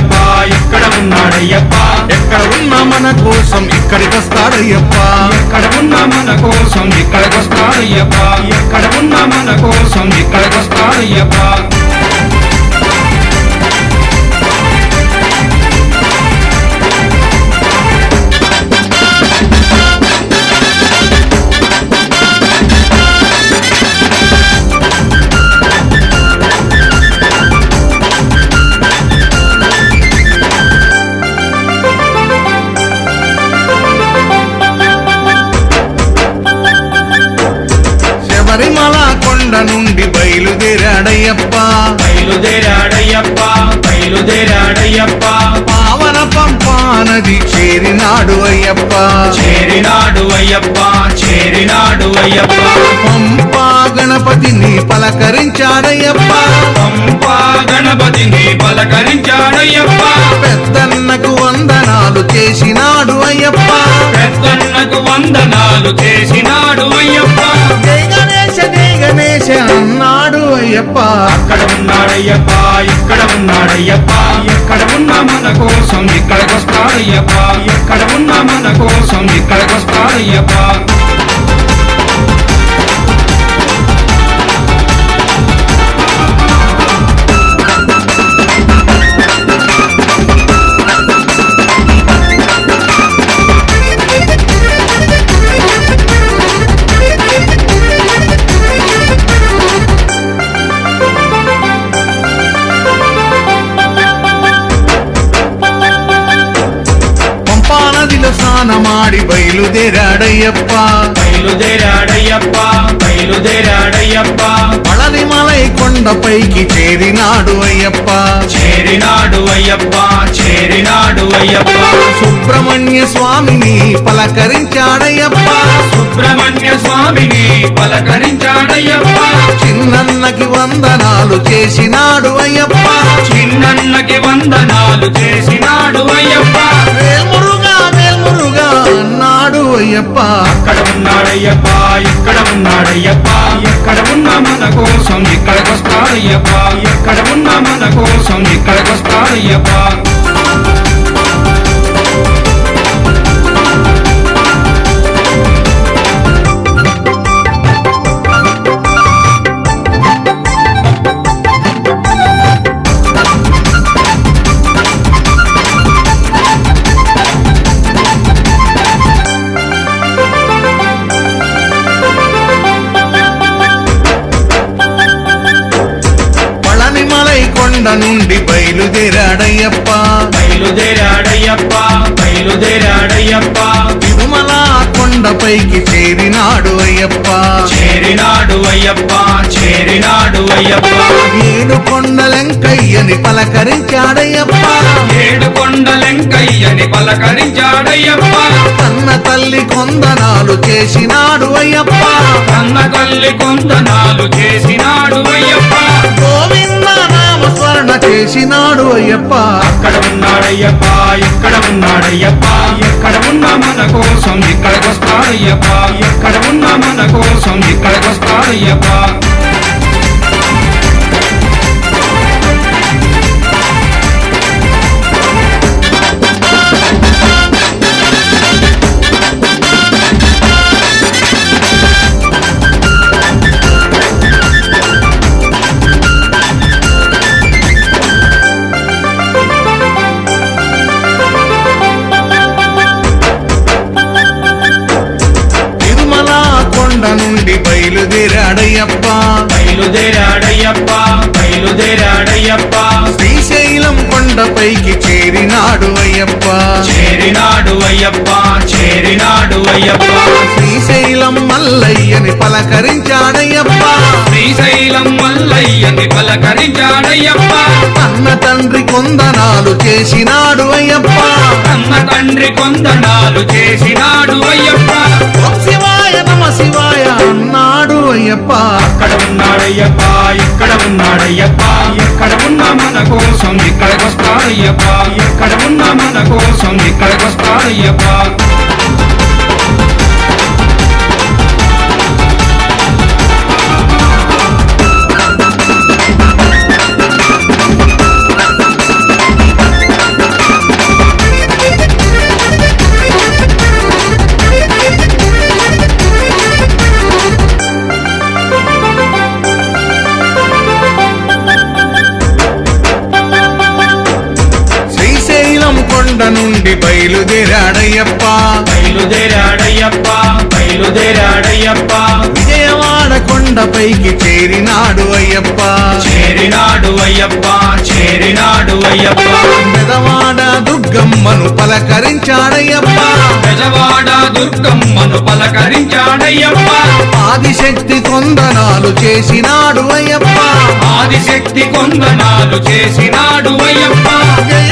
ఉన్నాడయ్యప్ప ఎక్కడ ఉన్నాడయ్యప్ప ఎక్కడ ఉన్నా మన కోసం ఇక్కడికి వస్తాడయ్యప్ప ఎక్కడ ఉన్నా మన కోసం ఇక్కడికొస్తాడయ్యప్ప ఎక్కడ ఉన్నా మన కోసం ఇక్కడికొస్తాడయ్యప్ప శబరిమల కొండ నుండి బయలుదేరాడయ్యప్ప బయలుదేరాడయ్యప్ప బయలుదేరాడయ్యప్ప పావన పంపా నది చేరినాడు అయ్యప్ప చేరినాడు అయ్యప్ప చేరినాడు అయ్యప్ప పంపా గణపతిని పలకరించాడయ్యప్ప పంపా గణపతిని పలకరించాడయ్యప్ప పెద్దన్నకు వందనాలు చేసినాడు అయ్యప్ప పెద్దన్నకు వందనాలు చేసినాడు అయ్యప్ప జై గణేశ అన్నాడు అయ్యప్ప అక్కడ ఉన్నాడయ్యప్ప ఇక్కడ ఉన్నాడయ్యప్ప ఎక్కడ ఉన్నా మన కోసం ఇక్కడికొస్తాడయ్యప్ప ఎక్కడ ఉన్నా మన కోసం ఇక్కడికొస్తాడయ్యప్ప నదిలో స్నానమాడి బయలుదేరాడయ్యప్ప బయలుదేరాడయ్యప్ప బయలుదేరాడయ్యప్ప పళనిమలై కొండపైకి చేరినాడు అయ్యప్ప చేరినాడు అయ్యప్ప చేరినాడు అయ్యప్ప సుబ్రహ్మణ్య స్వామిని పలకరించాడయ్యప్ప సుబ్రహ్మణ్య స్వామిని పలకరించాడయ్యప్ప చిన్నన్నకి వందనాలు చేసినాడు అయ్యప్ప చిన్నన్నకి వందనాలు చేసినాడు అయ్యప్ప వేల్మురుగా అన్నాడు అయ్యప్ప అక్కడ ఉన్నాడయ్యప్ప ఇక్కడ ఉన్నాడయ్యప్ప ఎక్కడ ఉన్నా మన కోసం ఇక్కడికొస్తాడయ్యప్ప ఎక్కడ ఉన్నా మన కోసం ఇక్కడికొస్తాడయ్యప్ప కొండ నుండి బయలుదేరాడయ్యప్ప బయలుదేరాడయ్యప్ప బయలుదేరాడయ్యప్ప తిరుమల కొండపైకి చేరినాడు అయ్యప్ప చేరినాడు అయ్యప్ప చేరినాడు అయ్యప్ప ఏడు కొండలెంకయ్యని పలకరించాడయ్యప్ప ఏడు కొండలెంకయ్యని పలకరించాడయ్యప్ప కన్న తల్లి కొందనాలు చేసినాడు అయ్యప్ప కన్న తల్లి కొందనాలు చేసినాడు అయ్యప్ప గోవింద నామ స్మరణ చేసినాడు అయ్యప్ప అక్కడ ఉన్నాడయ్యప్ప ఇక్కడ ఉన్నాడయ్యప్ప ఎక్కడ ఉన్నా మన కోసం ఇక్కడికొస్తాడయ్యప్ప ఎక్కడ ఉన్నా మన కోసం ఇక్కడికొస్తాడయ్యప్ప నుండి బయలుదేరాడయ్యప్ప బయలుదేరాడయ్యప్ప బయలుదేరాడయ్యప్ప శ్రీశైలం కొండపైకి చేరినాడు అయ్యప్ప చేరినాడు అయ్యప్ప చేరినాడు అయ్యప్ప శ్రీశైలం మల్లయ్యని పలకరించాడయ్యప్ప శ్రీశైలం మల్లయ్యని పలకరించాడయ్యప్ప అన్న తండ్రి కొందనాలు చేసినాడు అయ్యప్ప అన్న తండ్రి కొందనాలు చేసినాడు అయ్యప్ప ఓం శివాయ నమ శివాయ అన్నాడు అయ్యప్ప అక్కడ ఉన్నాడయ్యప్ప ఇక్కడ ఉన్నాడయ్యప్ప ఎక్కడ ఉన్నా మన కోసం ఇక్కడికొస్తాడయ్యప్ప ఎక్కడ ఉన్నా మన కోసం ఇక్కడికొస్తాడయ్యప్ప కొండ నుండి బయలుదేరాడయ్యప్ప బయలుదేరాడయ్యప్ప విజయవాడ కొండపైకి చేరినాడు అయ్యప్ప చేరినాడు అయ్యప్ప పెదవాడ దుర్గమ్మను పలకరించాడయ్యప్ప బెజవాడ దుర్గమ్మను పలకరించాడయ్యప్ప ఆదిశక్తి కొందనాలు చేసినాడు అయ్యప్ప ఆదిశక్తి కొందనాలు చేసినాడు అయ్యప్ప జై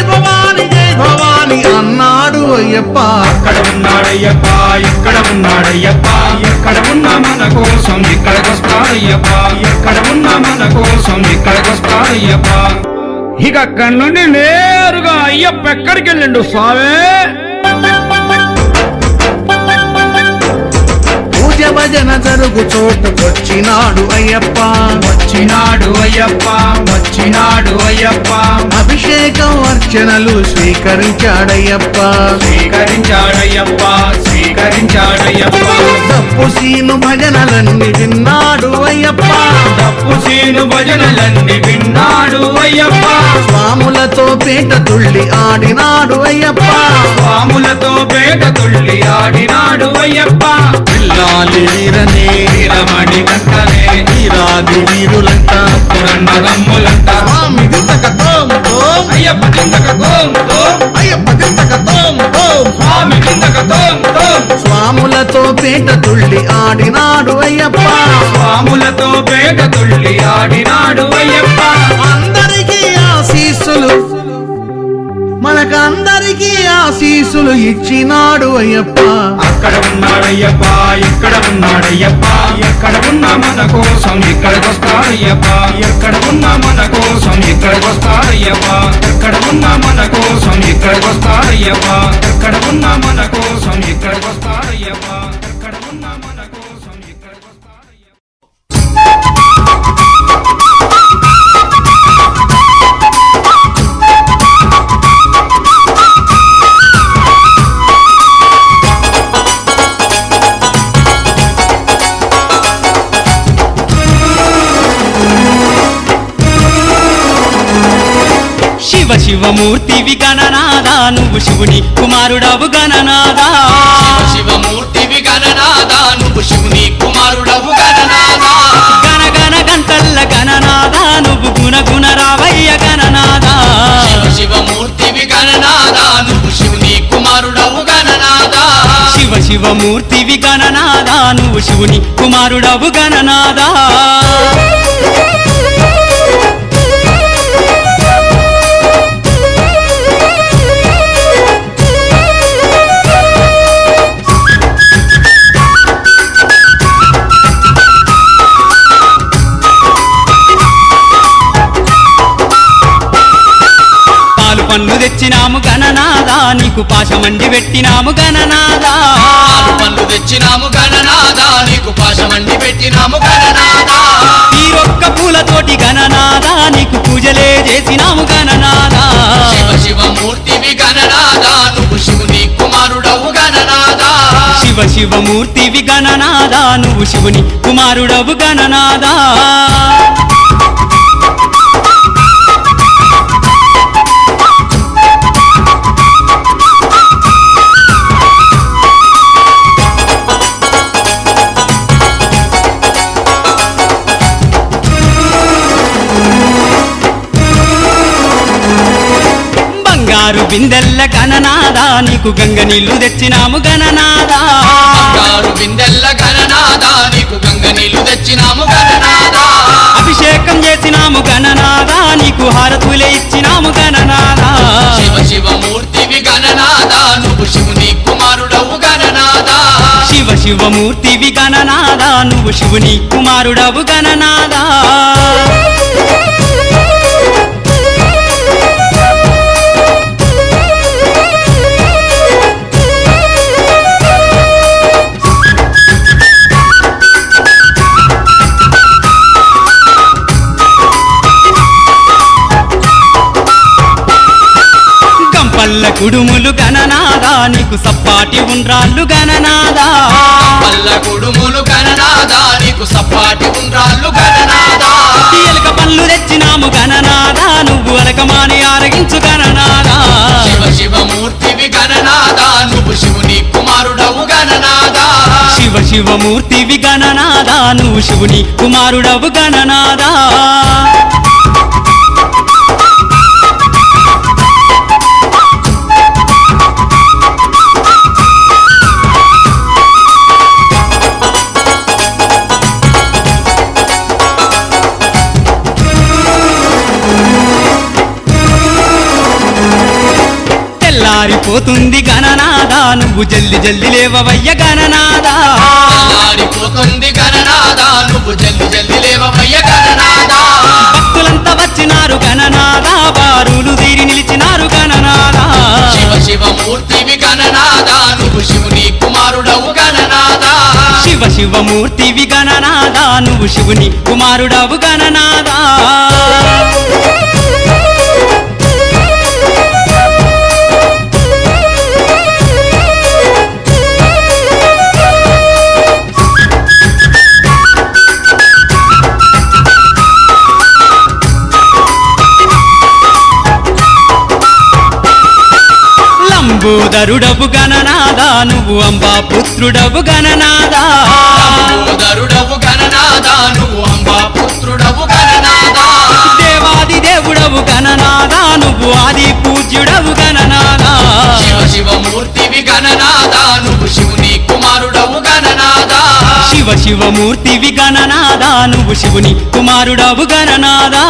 భవాని అన్నాడు అయ్యప్ప అక్కడ ఉన్నాడయ్యప్ప ఇక్కడ ఉన్నాడయ్యప్ప ఎక్కడ ఉన్నా మన కోసం ఇక్కడికొస్తాడయ్యప్ప ఎక్కడ ఉన్నా మన కోసం ఇక్కడికొస్తాడయ్యప్ప ఇక అక్కడి నుండి నేరుగా అయ్యప్ప ఎక్కడికి వెళ్ళిండు స్వామి పూజ భజన జరుగు చోటుకొచ్చినాడు అయ్యప్ప వచ్చినాడు అయ్యప్ప అభిషేకం అర్చనలు స్వీకరించాడయ్యప్ప స్వీకరించాడయ్యప్ప తప్పు సీను భజనలన్నీ విన్నాడు అయ్యప్ప తప్పు సీను భజనలన్నీ విన్నాడు అయ్యప్ప స్వాములతో పేట తుళ్ళి ఆడినాడు అయ్యప్ప స్వాములతో పేట తుళ్ళి ఆడినాడు అయ్యప్ప పిల్లాలి వీరనే వీరమణి కంటనే వీరాది వీరులంట పురన్నదమ్ములంట స్వామి దింతక తోం తోం అయ్యప్ప కిందక తోం తోం అయ్యప్ప దింతక తోం తోం స్వామి కిందక తోం తోం స్వాములతో పేట తుళ్ళి ఆడినాడు అయ్యప్ప స్వాములతో పేట తుళ్ళి ఆడినాడు అయ్యప్ప అందరికీ ఆశీస్సులు మనకందరికీ ఆశీస్సులు ఇచ్చినాడు అయ్యప్ప అక్కడ ఉన్నాడయ్యప్ప ఇక్కడ ఉన్నాడయ్యప్ప ఎక్కడ ఉన్నా మన కోసం ఇక్కడికొస్తాడయ్యప్ప ఎక్కడ ఉన్నా మన కోసం ఇక్కడికొస్తాడయ్యప్ప ఎక్కడ ఉన్నా మన కోసం ఇక్కడికొస్తాడయ్యప్ప ఎక్కడ ఉన్నా మన కోసం ఇక్కడికొస్తాడయ్యప్ప ఎక్కడ ఉన్నా మన కోసం ఇక్కడికొస్తాడయ్యప్ప శివమూర్తివి గణనాదా నువ్వు శివుని కుమారుడవు గణనాదా శివమూర్తివి గణనాదా నువ్వు శివుని కుమారుడవు గణనాదా గణ గణ గంటల్ల గణనాదా నువ్వు గుణ గుణ రావయ్య గణనాదా శివమూర్తివి గణనాదా నువ్వు శివుని కుమారుడవు గణనాదా శివమూర్తివి గణనాదా నువ్వు శివుని కుమారుడవు గణనాదా పండ్లు తెచ్చినాము గణనాదా నీకు పాశమండి పెట్టినాము గణనాదా పండ్లు తెచ్చినాము గణనాదా నీకు పాశమండి పెట్టినాము గణనాదా తీరొక్క పూలతోటి గణనాదా నీకు పూజలే చేసినాము గణనాదా శివమూర్తివి గణనాదా నువ్వు శివుని కుమారుడవు గణనాదా శివమూర్తివి గణనాదా నువ్వు శివుని కుమారుడవు గణనాదా బంగారు బిందెల్ల గణనాదా నీకు గంగ నీళ్లు తెచ్చినాము గణనాదా బంగారు బిందెల్ల గణనాదా నీకు గంగ నీళ్లు తెచ్చినాము గణనాదా అభిషేకం చేసినాము గణనాదా నీకు హారతులే ఇచ్చినాము గణనాదా శివమూర్తివి గణనాదా నువ్వు శివుని కుమారుడవు గణనాదా శివమూర్తివి గణనాదా నువ్వు శివుని కుమారుడవు గణనాదా పల్ల కుడుములు గణనాదా నీకు సప్పాటి ఉండ్రాళ్ళు గణనాదా పల్ల కుడుములు గణనాదా నీకు సప్పాటి ఉండ్రాళ్ళు గణనాదా ఎలక పళ్ళు తెచ్చినాము గణనాదా నువ్వు అలకమాని ఆరగించు గణనాదా శివమూర్తి శివమూర్తివి గణనాదా నువ్వు శివుని కుమారుడవు గణనాదా తెల్లారిపోతుంది గణనాదా నువ్వు జల్ది జల్ది లేవవయ్య గణనాదా తెల్లారిపోతుంది గణనాదా నువ్వు జల్ది జల్ది లేవవయ్య గణనాదా భక్తులంతా వచ్చినారు గణనాదా బారులు తీరి నిలిచినారు గణనాదా శివ శివమూర్తివి గణనాదా నువ్వు శివుని కుమారుడవు గణనాదా శివ శివమూర్తివి గణనాదా నువ్వు శివుని కుమారుడవు గణనాదా లంబోదరుడవు గణనాదా నువ్వు అంబా పుత్రుడవు గణనాదా లంబోదరుడవు గణనాదా నువ్వు అంబా పుత్రుడవు గణనాదా దేవాది దేవుడవు గణనాదా నువ్వు ఆది పూజ్యుడవు గణనాదా శివ శివమూర్తివి గణనాదా నువ్వు శివుని కుమారుడవు గణనాదా శివ శివమూర్తివి గణనాదా నువ్వు శివుని కుమారుడవు గణనాదా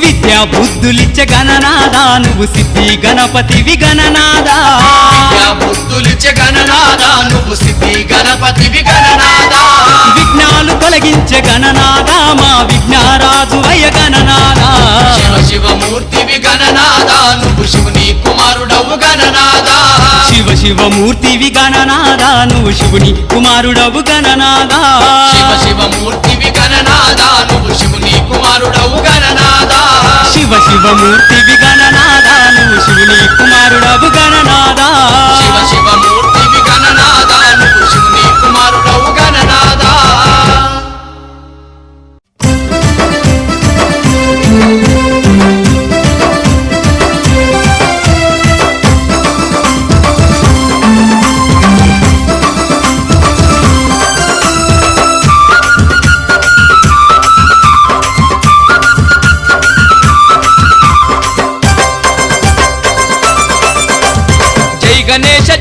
విద్యా బుద్ధులిచ్చ గణనాదా నువ్వు సిద్ధి గణపతివి గణనాదా విద్యా బుద్ధులిచ్చే గణనాదా నువ్వు సిద్ధి గణపతివి గణనాదా విఘ్నాలు తొలగించే గణనాదా మా విఘ్నారాజు అయ్య గణనాదా శివ శివమూర్తివి గణనాదా నువ్వు శివుని కుమారుడవు గణనాదా శివ శివమూర్తివి గణనాదా నువ్వు శివుని కుమారుడవు గణనాదా శివ శివమూర్తివి గణనాదా నువ్వు శివుని కుమారుడవు గణనాదా శివ శివమూర్తివి గణనాదా నువ్వు శివుని కుమారుడవు గణనాదా శివ శివమూర్తివి గణనాదా నువ్వు శివుని కుమారుడవు గణనాదా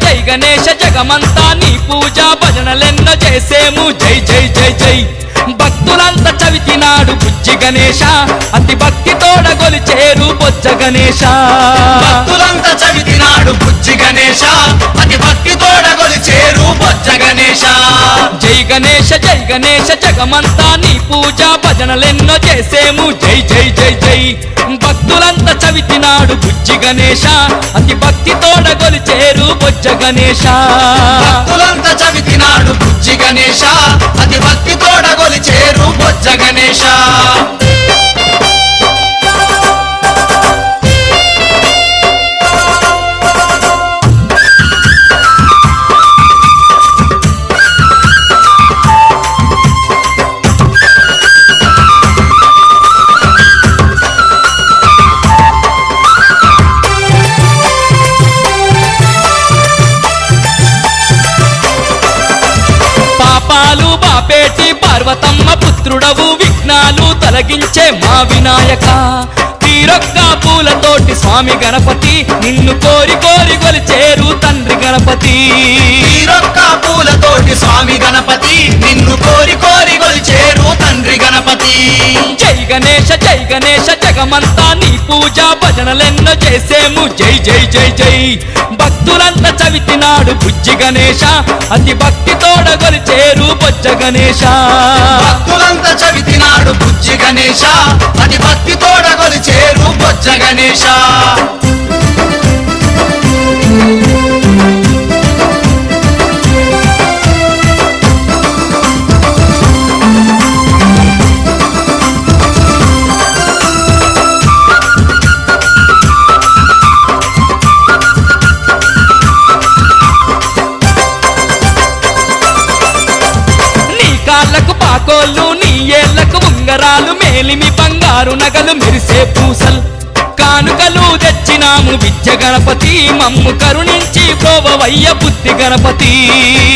జై గణేశ జగమంతా నీ పూజ భజనలెన్న చేసేము జై జై జై జై భక్తులంతా చవితినాడు బుజ్జి గణేశ అతి భక్తి తోడగొలిచేరు బొజ్జ గణేశ భక్తులంతా చవితినాడు బుజ్జి గణేశ అతి భక్తి తోడగొలిచేరు బొజ్జ గణేశ జై గణేశ జగమంతా నీ పూజ భజనలెన్నో చేసేము జై జై జై జై భక్తులంతా చవితినాడు బుజ్జి గణేశ అతి భక్తి తోడగొలిచేరు బొజ్జ గణేశ భక్తులంతా చవితినాడు బుజ్జి గణేశ అతి భక్తి తోడగొలిచేరు బొజ్జ గణేశ పాపాలు బాపేటి పార్వతమ్మ పుత్రుడవు విఘ్నాలు తొలగించే మా వినాయక తీరొక్క పూలతోటి స్వామి గణపతి నిన్ను కోరి కోరి కొలిచేరు తండ్రి గణపతి తీరొక్క పూలతోటి స్వామి గణపతి నిన్ను కోరి కోరి కొలిచేరు తండ్రి గణపతి జై గణేశ జగమంతా నీ పూజ భజనలెన్నో చేసేము జై జై జై జై భక్తులంతా చవితినాడు బుజ్జి గణేశ అతి భక్తి తోడగొలిచేరు బొజ్జ గణేశ భక్తులంతా చవితినాడు బుజ్జి గణేశ అతి భక్తి తోడగొలిచేరు బొజ్జ గణేశ ఉంగరాలు మేలిమి బంగారు నగలు మెరిసే పూసల్ కానుకలు తెచ్చినాము విద్య గణపతి మమ్ము కరుణించి ప్రోవవయ్య బుద్ధి గణపతి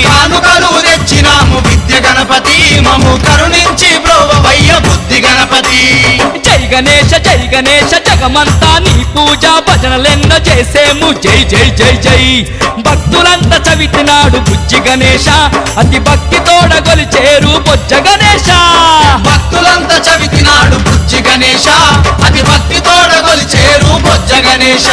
కానుకలు తెచ్చినాము విద్య గణపతి మమ్ము కరుణించి బ్రోవవయ్య బుద్ధి గణపతి జై గణేశ జగమంతా నీ పూజ భజనలెన్న చేసేము జై జై జై జై భక్తులంతా చవితినాడు బుజ్జి గణేశ అతి భక్తి తోడ గొలిచేరు బొజ్జ గణేశ భక్తులంతా చవితినాడు బుజ్జి గణేశ అతి భక్తి తోడ కొలిచేరు బొజ్జ గణేశ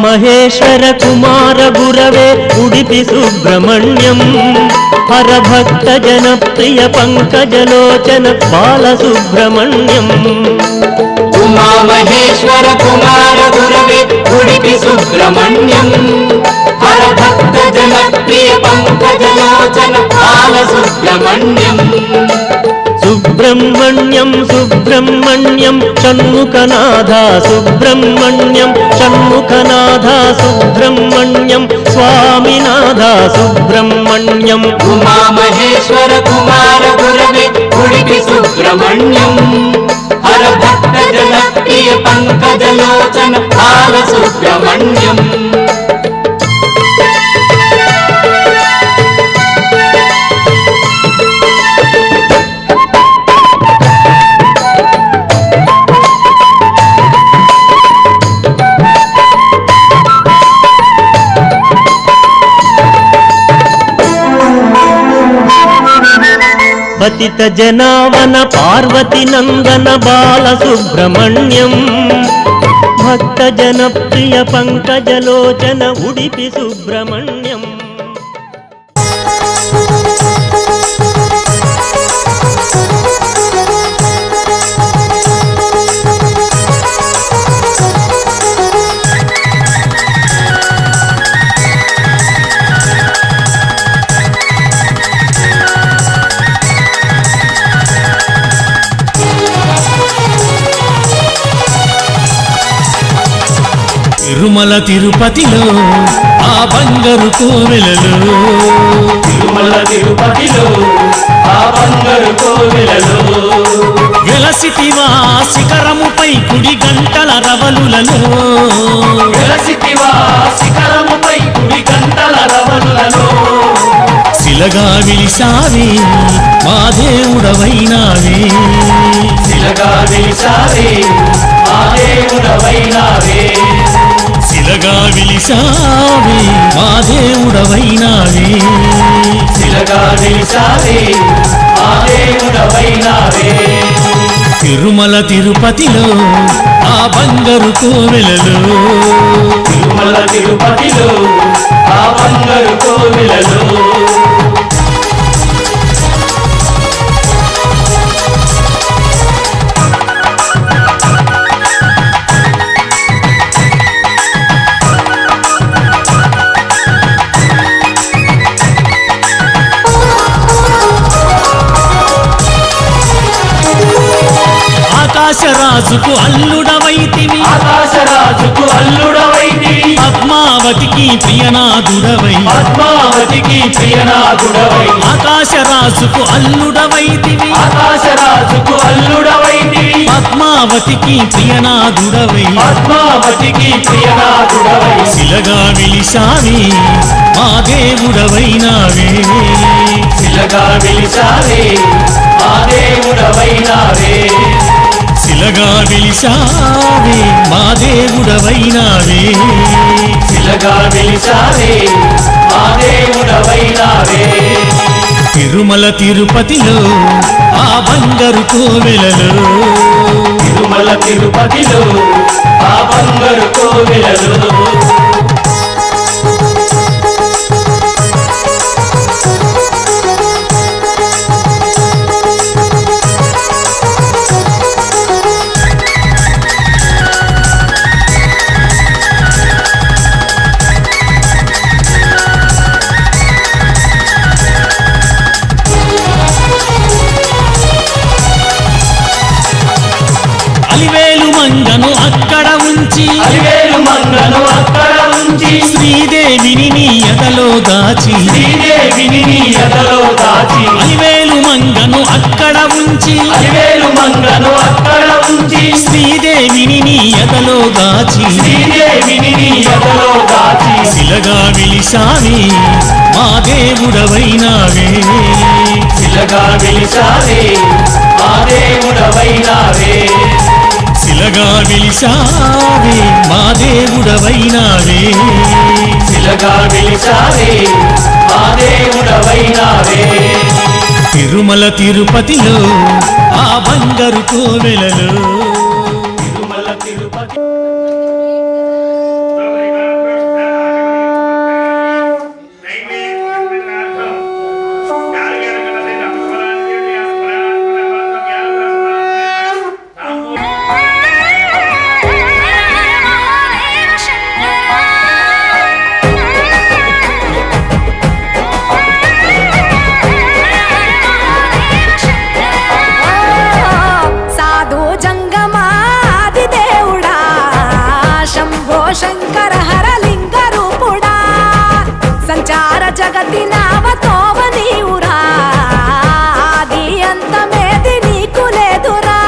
మహేశ్వర కుమార గురవే ఉడిపి సుబ్రహ్మణ్యం హరభక్త జనప్రియ పంకజలోచన బాలసుబ్రహ్మణ్యం ఉమా మహేశ్వర కుమార గురవే ఉడిపి సుబ్రహ్మణ్యం హరభక్త జనప్రియ పంకజలోచన బాలసుబ్రహ్మణ్యం సుబ్రహ్మణ్యం సుబ్రహ్మణ్యం షణ్ముఖనాథ సుబ్రహ్మణ్యం షణ్ముఖనాథ సుబ్రహ్మణ్యం స్వామినాథ సుబ్రహ్మణ్యం ఉమా మహేశ్వర కుమార గురవే ఉడిపి సుబ్రహ్మణ్యం హరభక్త జనప్రియ పంకజలోచన బాలసుబ్రహ్మణ్యం పతిత జనావన పార్వతి నందన బాలసుబ్రహ్మణ్యం భక్త జనప్రియ పంకజలోచన ఉడిపి సుబ్రహ్మణ్యం తిరుమల తిరుపతిలో ఆ బంగారు కోవెలలో తిరుమల తిరుపతిలో ఆ బంగారు కోవెలలో వెలసితివా శిఖరముపై కుడి గంటల రవలులలో వెలసితివా శిఖరముపై కుడి గంటల రవలులలో శిలగా విలిసావే మా దేవుడవైనావే శిలగా వెలిసావే మా దేవుడవైనావే శిలగా విలిసావే మా దేవుడవైనావే శిలగా వెలిసావే మా దేవుడవైనావే తిరుమల తిరుపతిలో ఆ బంగారు కోవెలలో తిరుమల తిరుపతిలో ఆ బంగారు కోవెలలో ఆకాశరాజుకు అల్లుడవైతివి ఆకాశరాజుకు అల్లుడవైతివి పద్మావతికి ప్రియనాథుడవై పద్మావతికి ప్రియనాథుడవై ఆకాశరాజుకు అల్లుడవైతివి ఆకాశరాజుకు అల్లుడవైతివి పద్మావతికి ప్రియనాథుడవై పద్మావతికి ప్రియనాథుడవై శిలగా విలిసావే మా దేవుడవైనావే శిలగా వెలిసావే మా దేవుడవైనావే శిలగా విలిసావే మా దేవుడవైనావే శిలగా వెలిసావే మా దేవుడవైనావే తిరుమల తిరుపతిలో ఆ బంగారు కోవెలలో తిరుమల తిరుపతిలో ఆ బంగారు కోవెలలో మంగను అక్కడ ఉంచి అలివేలు మంగను అక్కడ ఉంచి శ్రీదేవిని నీ ఎదలో దాచి శ్రీదేవిని నీ ఎదలో దాచి అలివేలు మంగను అక్కడ ఉంచి అలివేలు మంగను అక్కడ ఉంచి శ్రీదేవిని నీ ఎదలో దాచి శ్రీదేవిని నీ ఎదలో దాచి శిలగా వెలిసావి మా దేవుడవైనావే శిలగా వెలిసావే మా దేవుడవైనావే శిలగా వెలిసావే మా దేవుడవైనావే శిలగా వెలిసావే మా దేవుడవైనావే తిరుమల తిరుపతిలో ఆ బంగారు కోవెలలో తిరుమల తిరుపతి సాధు జంగమాది దేవుడా శంభో శంకర హరలింగ రూపుడా సంచార జగతి నావతోవ నీవురా ఆది అంతమేది నీకు లేదురా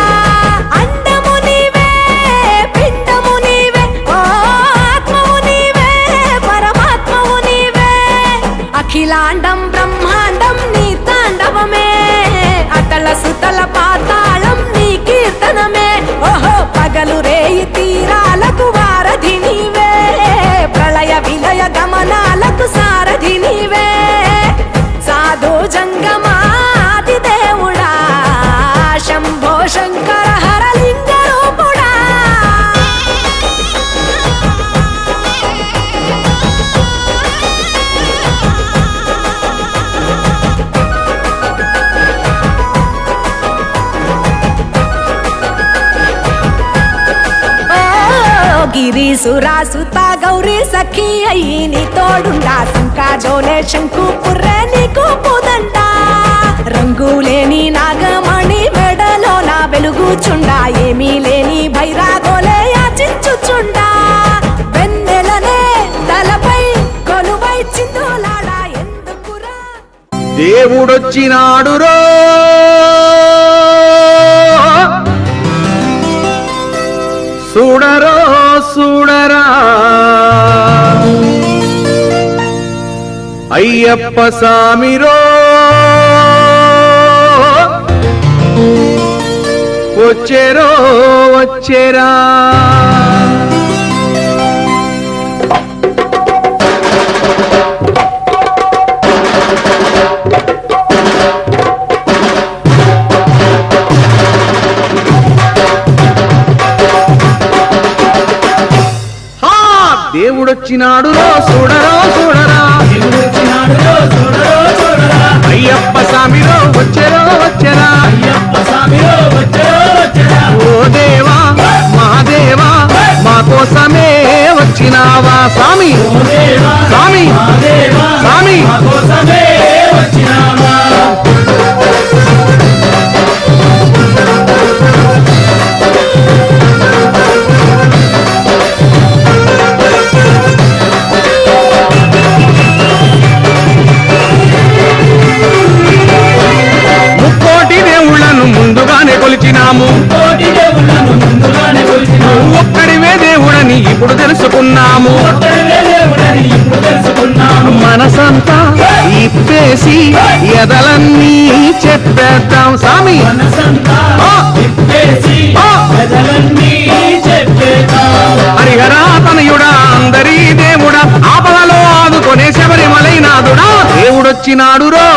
అండము నీవే పిండము నీవే ఓ ఆత్మవు నీవే పరమాత్మవు నీవే అఖిలాండం బ్రహ్మాండం నీ తాండవమే అతల సుతల పాతాళం నీ కీర్తనమే ఓహో పగలు రేయి తీరాలకు వారధి నీవే ప్రళయ విలయ గమనాలకు సారథి నీవే సాధు జంగమాది దేవుడా శంభో శంకర హరలింగ రూపుడా గిరీసురాసుత గౌరీ సఖి అయ్యి నీ తోడుండా సంకాజోలే శంకు పుర్రే నీకు పుదండ రంగులేని నాగమణి మెడలో నా వెలుగుచుండా ఏమీ లేని భైరాగోలే యాచించుచుండా వెన్నెలనే తలపై కొలువై చిందులాడా ఎందుకురా దేవుడొచ్చినాడు రో చూడరో చూడరా అయ్యప్ప సామిరో వచ్చేరో వచ్చేరా దేవుడొచ్చినాడు రో చూడరో చూడరా అయ్యప్ప స్వామిరో వచ్చెరో వచ్చెరా ఓ దేవా మా దేవా మా కోసమే వచ్చినావా స్వామి స్వామి స్వామి ముక్కోటి దేవుళ్ళను ముందుగానే కొలిచినాము ఒక్కడివే దేవుడని ఇప్పుడు తెలుసుకున్నాము మనసంతా ఇప్పేసి ఎదలన్నీ చెప్పేద్దాం స్వామి హరిహరా తనయుడా అందరి దేవుడా ఆపదలో ఆదుకొనే శబరిమలైనాథుడా దేవుడొచ్చినాడు రో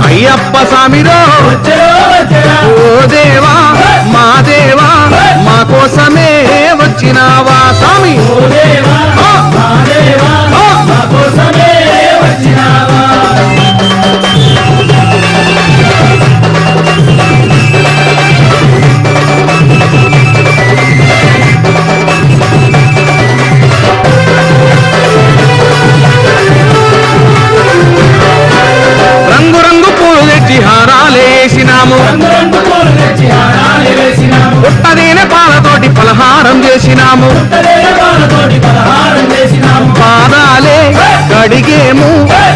అయ్యప్ప స్వామిరో ఓ దేవా మా దేవా మా కోసమే వచ్చినావా స్వామి రంగు రంగు పూలు తెచ్చి హారాలేసినాము పుట్టదేనే పాల చేసినాము తోటి పలహారం చేసినాము పాదాలే కడిగేము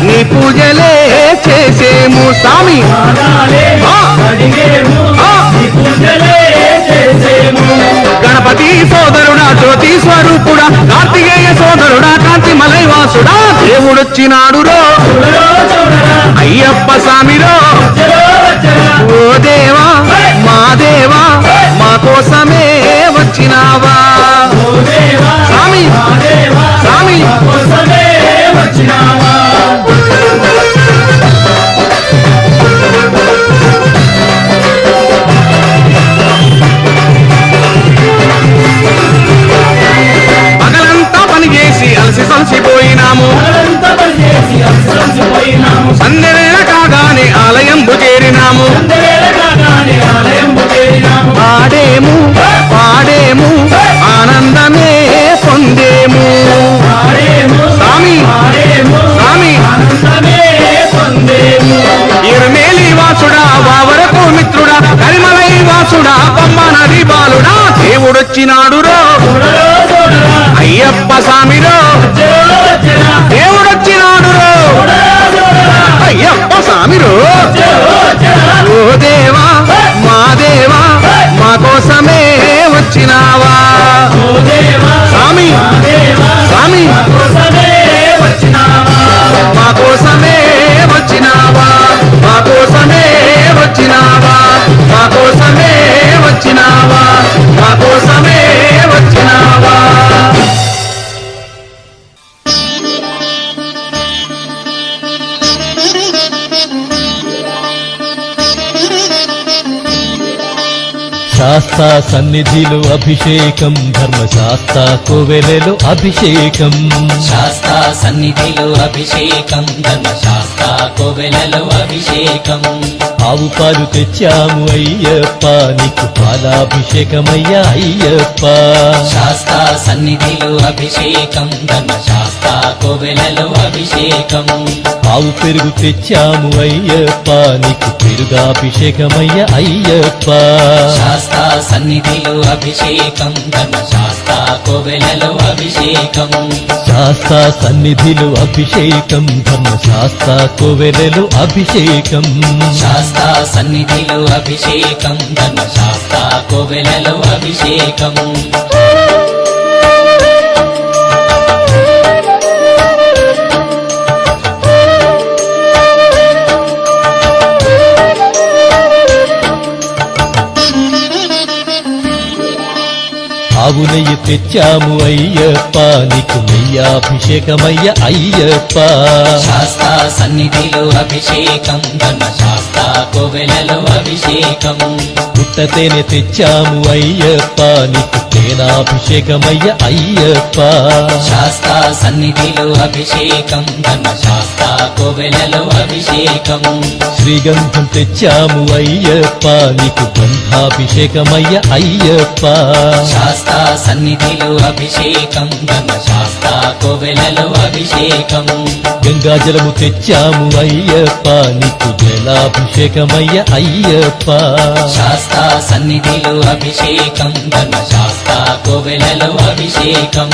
నీ పూజలే చేసేము స్వామి పాదాలే అడిగేము నీ పూజలే చేసేము గణపతి సోదరుడా జ్యోతి స్వరూపుడా కార్తికేయ సోదరుడా కాంతి మలైవాసుడా దేవుడొచ్చినాడు రో చూడరో చూడరా అయ్యప్ప స్వామిరో వచ్చరో వచ్చరా ఓ దేవా మా దేవా మా కోసమే వచ్చినావా ఓ దేవా స్వామి మా దేవా స్వామి మా కోసమే వచ్చినావా పగలంతా పని చేసి అలసి సలసిపోయినాము అలంతా పనిచేసి అలసిపోయినాము సందెవేళ కాగానే ఆలయంబు చేరినాము సందవేళ కాగానే ఆలయంబు చేరినాము పాడేము పాడేము ఆనందమే పొందేము ఆడేము స్వామి ఆడేము స్వామి ఆనందమే పొందేము ఇరుమేలి వాసుడా వావరకు మిత్రుడా కరిమలై వాసుడా బొమ్మ నది బాలుడా దేవుడొచ్చినాడు రో చూడరో చూడరా అయ్యప్ప స్వామిరో వచ్చరో వచ్చరా దేవుడొచ్చినాడు రో చూడరా చూడరా అయ్యప్ప స్వామిరో వచ్చరో వచ్చరా ఓ దేవా మా దేవా మా కోసమే వచ్చినావా ఓ దేవా స్వామి మా దేవా స్వామి మా కోసమే వచ్చినావా మా కోసమే వచ్చినావా మా కోసమే వచ్చినావా మా కోసమే వచ్చినావా మా కోసమే వచ్చినావా శాస్తా సన్నిధిలో అభిషేకం ధర్మశాస్త్ర కోవెలలో అభిషేకం శాస్త్ర సన్నిధిలో అభిషేకం ధర్మశాస్త్ర కోవెలలో అభిషేకం ఆవు పాలు తెచ్చాము అయ్యప్ప నీకు పాలాభిషేకమయ్యా అయ్యప్ప శాస్త్ర సన్నిధిలో అభిషేకం ధర్మశాస్త్ర కోవెలలో అభిషేకం ఆవు పెరుగు తెచ్చాము అయ్యప్ప నీకు పెరుగాభిషేకమయ్యా అయ్యప్ప శాస్త్ర సన్నిధిలో అభిషేకం ధర్మశాస్త్ర కోవెలలో అభిషేకం శాస్త్ర సన్నిధిలో అభిషేకం ధర్మశాస్త్ర కోవెలలో అభిషేకం శాస్త్ర సన్నిధిలో అభిషేకం ధర్మశాస్త్ర కోవెలలో అభిషేకం ఆవు నెయ్యి తెచ్చాము అయ్యప్ప నీకు నెయ్యాభిషేకమయ్య అయ్యప్ప శాస్త్ర సన్నిధిలో అభిషేకం ధర్మశాస్త్ర కోవెలలో అభిషేకం పుట్టతేనె తెచ్చాము అయ్యప్ప నీకు తేనాభిషేకమయ్య అయ్యప్ప శాస్త్ర సన్నిధిలో అభిషేకం ధర్మశాస్త్ర కోవెలలో అభిషేకం శ్రీగంధం తెచ్చాము అయ్యప్ప నీకు గంధాభిషేకమయ్య అయ్యప్ప శాస్త్ర సన్నిధిలో అభిషేకం ధర్మశాస్త్ర కోవెలలో అభిషేకం గంగాజలము తెచ్చాము అయ్యప్ప నీకు జలాభిషేకమయ్య అయ్యప్ప శాస్త్ర సన్నిధిలో అభిషేకం ధర్మశాస్త్ర కోవెలలో అభిషేకం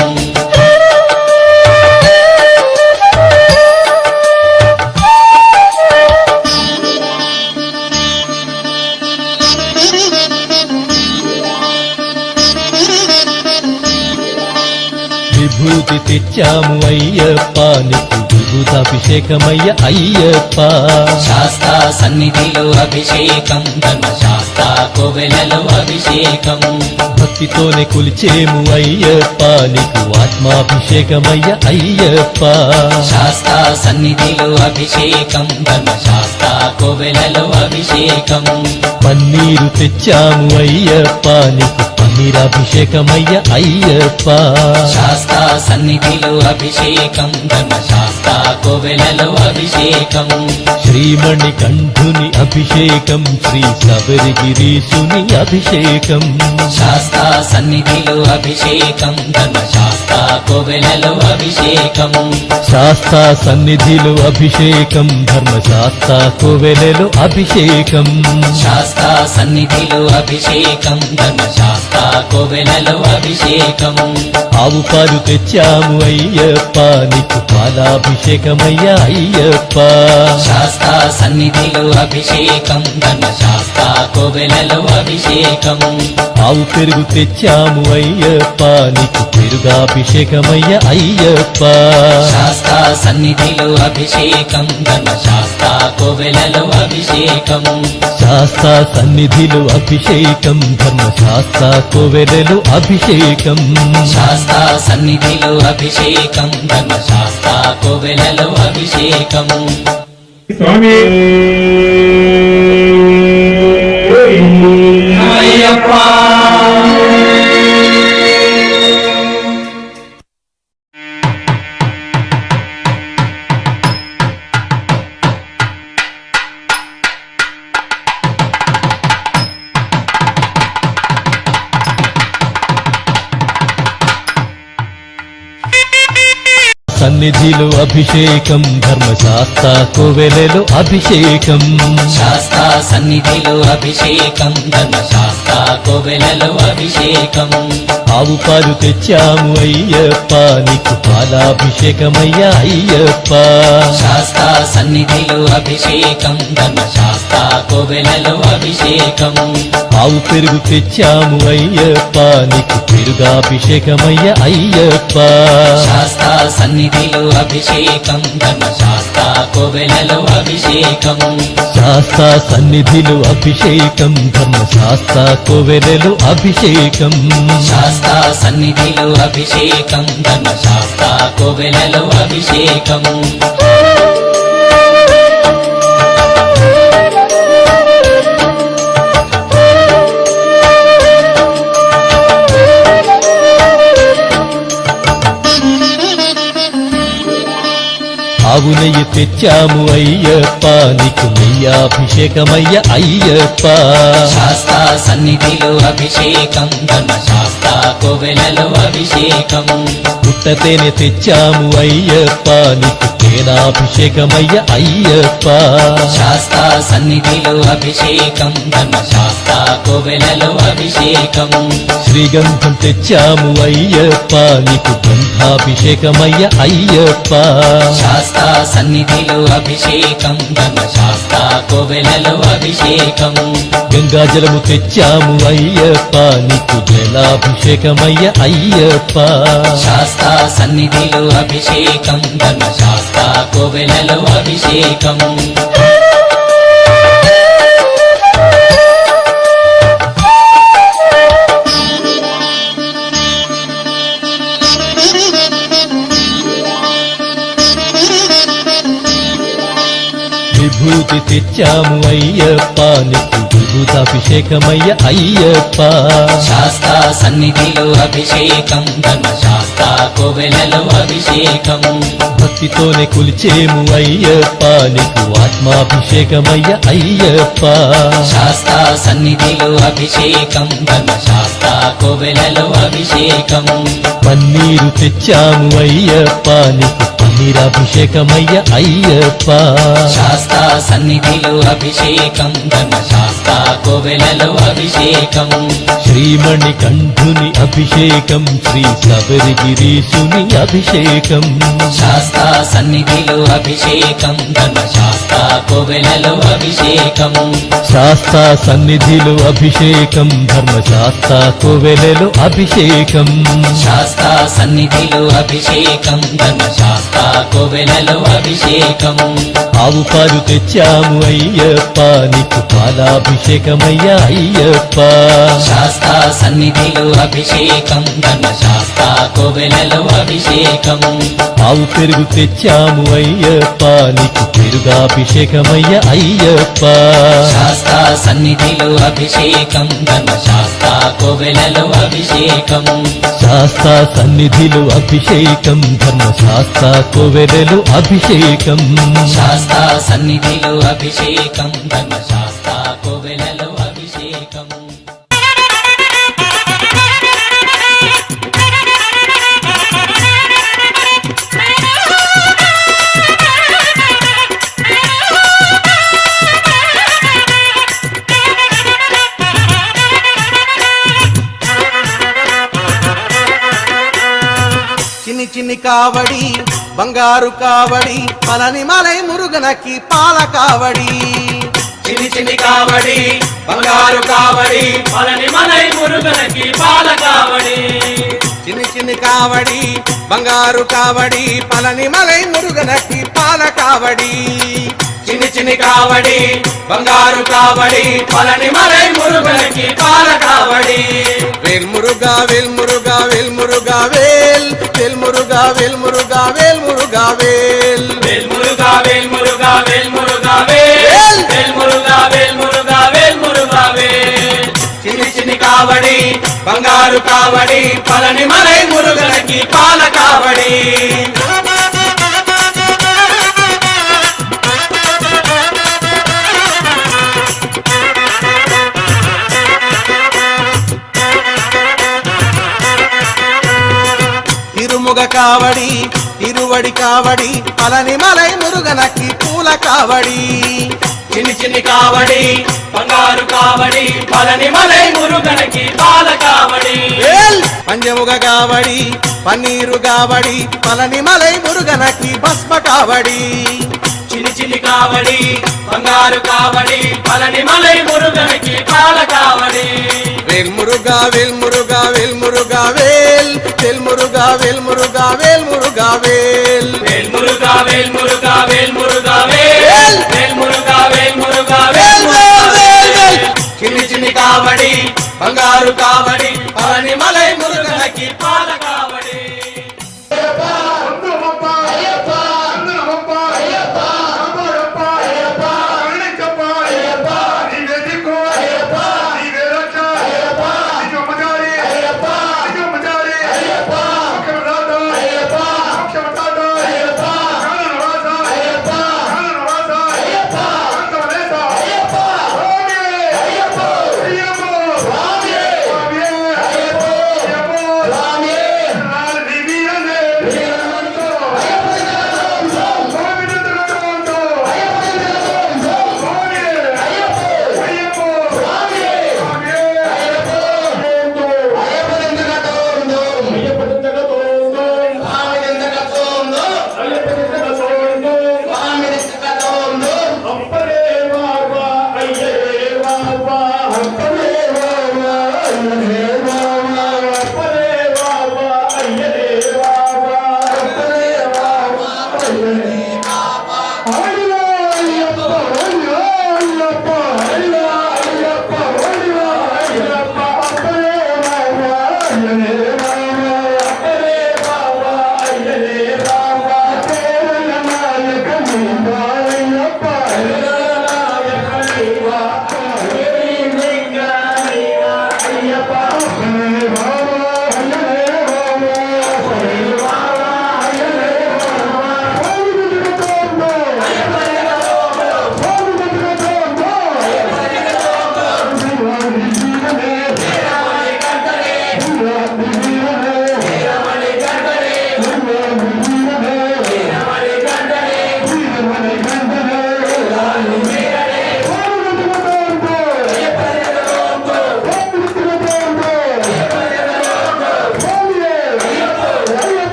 విభూతి తెచ్చాము అయ్యప్ప నీకు విభూతాభిషేకమయ్య అయ్యప్ప శాస్త్ర సన్నిధిలో అభిషేకం ధర్మశాస్త్ర కోవెలలో అభిషేకం భక్తితోనే కొలిచేము అయ్యప్ప నీకు ఆత్మాభిషేకమయ్య అయ్యప్ప శాస్త్ర సన్నిధిలో అభిషేకం ధర్మశాస్త్ర కోవెలలో అభిషేకం పన్నీరు తెచ్చాము అయ్యప్ప నీకు పన్నీరాభిషేకమయ్య అయ్యప్ప శాస్త్ర సన్నిధిలో అభిషేకం ధర్మశాస్త్ర కోవెలలో అభిషేకం శ్రీమణి కంఠుని అభిషేకం శ్రీ శబరిగిరీశుని అభిషేకం శాస్త్ర సన్నిధిలో అభిషేకం ధర్మశాస్త్ర కోవెలలో అభిషేకం శాస్త్ర సన్నిధిలో అభిషేకం ధర్మశాస్త్ర కోవెలలో అభిషేకం శాస్త్ర సన్నిధిలో అభిషేకం ధర్మశాస్త్ర కోవెలలో అభిషేకం ఆవు పాలు తెచ్చాము అయ్యప్ప నీకు పాలాభిషేకమయ్యా అయ్యప్ప శాస్తా సన్నిధిలో అభిషేకం ధర్మశాస్త్ర కోవెలలో అభిషేకం ఆవు పెరుగు తెచ్చాము అయ్యప్ప నీకు పెరుగాభిషేకమయ్యా అయ్యప్ప శాస్తా సన్నిధిలో అభిషేకం ధర్మశాస్త్ర కోవెలలో అభిషేకం శాస్త్ర సన్నిధిలో అభిషేకం ధర్మశాస్త్ర కోవెలలో అభిషేకం శాస్తా సన్నిధిలో అభిషేకం ధర్మశాస్త్ర కోవెలలో అభిషేకం స్వామి సన్నిధిలో అభిషేకం ధర్మశాస్త్ర కోవెలలో అభిషేకం శాస్తా సన్నిధిలో అభిషేకం ధర్మశాస్త్ర కోవెలలో అభిషేకం ఆవు పాలు తెచ్చాము అయ్యప్ప నీకు పాలాభిషేకమయ్యా అయ్యప్ప శాస్తా సన్నిధిలో అభిషేకం ధర్మశాస్త్ర కోవెలలో అభిషేకం ఆవు పెరుగు తెచ్చాము అయ్యప్ప నీకు పెరుగాభిషేకమయ్యా అయ్యప్ప శాస్తా సన్నిధిలో అభిషేకం ధర్మశాస్త్ర కోవెలలో అభిషేకం శాస్త్ర సన్నిధిలో అభిషేకం ధర్మశాస్త్ర కోవెలలో అభిషేకం శాస్తా సన్నిధిలో అభిషేకం ధర్మశాస్త్ర కోవెలలో అభిషేకం ఆవు నెయ్యి తెచ్చాము అయ్యప్ప నీకు నెయ్యాభిషేకమయ్య అయ్యప్ప శాస్తా సన్నిధిలో అభిషేకం ధర్మశాస్త్ర కోవెలలో అభిషేకం పుట్టతేనె తెచ్చాము అయ్యప్ప నీకు తేనాభిషేకమయ్య అయ్యప్ప శాస్తా సన్నిధిలో అభిషేకం ధర్మశాస్త్ర కోవెలలో అభిషేకం శ్రీగంధం తెచ్చాము అయ్యప్ప నీకు గంధాభిషేకమయ్య అయ్యప్ప శాస్తా సన్నిధిలో అభిషేకం ధర్మశాస్త్ర కోవెలలో అభిషేకం గంగాజలము తెచ్చాము అయ్యప్ప నీకు జలాభిషేకమయ్య అయ్యప్ప శాస్తా సన్నిధిలో అభిషేకం ధర్మశాస్త్ర కోవెలలో అభిషేకం విభూతి తెచ్చాము అయ్యప్ప నీకు విభూతాభిషేకమయ్య అయ్యప్ప శాస్తా సన్నిధిలో అభిషేకం ధర్మశాస్త్ర కోవెలలో అభిషేకం భక్తితోనే కొలిచేము అయ్యప్ప నీకు ఆత్మాభిషేకమయ్య అయ్యప్ప శాస్తా సన్నిధిలో అభిషేకం ధర్మశాస్త్ర కోవెలలో అభిషేకం పన్నీరు తెచ్చాము అయ్యప్ప నీకు పన్నీరాభిషేకమయ్య అయ్యప్ప శాస్తా సన్నిధిలో అభిషేకం ధర్మశాస్త్ర కోవెలలో అభిషేకం శ్రీమణి కంఠుని అభిషేకం శ్రీ శబరిగిరీశుని అభిషేకం శాస్తా సన్నిధిలో అభిషేకం ధర్మశాస్త్ర కోవెలలో అభిషేకం శాస్త్ర సన్నిధిలో అభిషేకం ధర్మశాస్త్ర కోవెలలో అభిషేకం శాస్తా సన్నిధిలో అభిషేకం ధర్మశాస్త్ర కోవెలలో అభిషేకం ఆవు పాలు తెచ్చాము అయ్యప్ప నీకు పాలాభిషేకమయ్యా అయ్యప్ప శాస్తా సన్నిధిలో అభిషేకం ధర్మశాస్త్ర కోవెలలో అభిషేకం ఆవు పెరుగు తెచ్చాము అయ్యప్ప నీకు పెరుగాభిషేకమయ్యా అయ్యప్ప శాస్తా సన్నిధిలో అభిషేకం ధర్మశాస్త్ర కోవెలలో అభిషేకం శాస్త్ర సన్నిధిలో అభిషేకం ధర్మశాస్త్ర కోవెలలో అభిషేకం శాస్తా సన్నిధిలో అభిషేకం ధర్మశాస్త్ర కోవెలలో అభిషేకం చిన్ని కావడి బంగారు కావడి పలని మలై మురుగనకి పాల కావడి చిన్ని చిన్ని కావడి బంగారు కావడి పలని మలై మురుగనకి పాల కావడి చిన్ని చిన్ని కావడి బంగారు కావడి పలని మలై మురుగనకి పాల కావడి చిన్ని చిన్ని కావడి బంగారు కావడి పలని మలై మురుగనకి పాల కావడి వేల్ మురుగా వేల్ మురుగా వేల్ మురుగా వేల్ వేల్ మురుగా వేల్ మురుగా వేల్ మురుగా వేల్ వేల్ మురుగా వేల్ మురుగా వేల్ మురుగా వేల్ వేల్ మురుగా వేల్ మురుగా వేల్ మురుగా వేల్ చిన్ని చిన్ని కావడి బంగారు కావడి పలని మలై మురుగనకి పాల కావడి తిరుముగ కావడి తిరువడి కావడి పలని మలై మురుగనకి పూల కావడి చిన్ని చిన్ని కావడి బంగారు కావడి పలని మలై మురుగనకి పాల కావడి పంజముగ కావడి పన్నీరు కావడి పలని మలై మురుగనకి భస్మ కావడి చిన్ని చిన్ని కావడి బంగారు కావడి పలని మలై మురుగనకి పాల కావడి వేల్ మురుగా వేల్ మురుగా వేల్ మురుగా వేల్ వేల్ మురుగా వేల్ మురుగా వేల్ మురుగా వేల్ వేల్ మురుగా వేల్ మురుగా వేల్ మురుగా వేల్ వేల్ మురుగా వేల్ మురుగా వేల్ మురుగా వేల్ చిన్ని చిన్ని కావడి బంగారు కావడి పలని మలై మురుగనకి పాల కావడి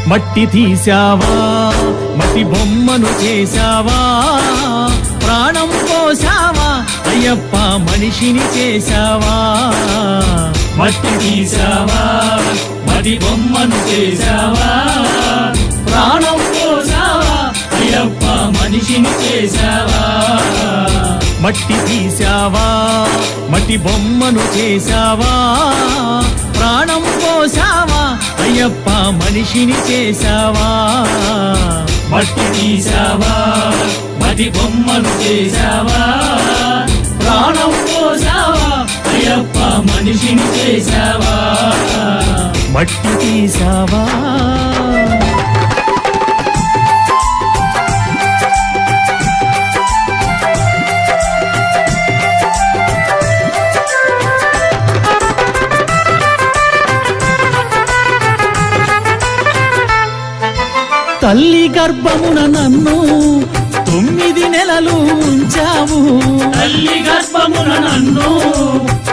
మట్టి తీసావా మట్టి బొమ్మను చేశావా ప్రాణం పోసావా అయ్యప్ప మనిషిని చేశావా మట్టి తీసావా మట్టి బొమ్మను చేశావా ప్రాణం పోసావా అయ్యప్ప మనిషిని చేశావా మట్టి తీసావా మట్టి బొమ్మను చేశావా ప్రాణం పోసావా అయ్యప్ప మనిషిని చేశావా మట్టి తీసావా మట్టి బొమ్మను చేశావా ప్రాణం పోసావా అయ్యప్ప మనిషిని చేశావా మట్టి తీసావా తల్లి గర్భమున నన్ను 9 నెలలు ఉంచావు తల్లి గర్భమున నన్ను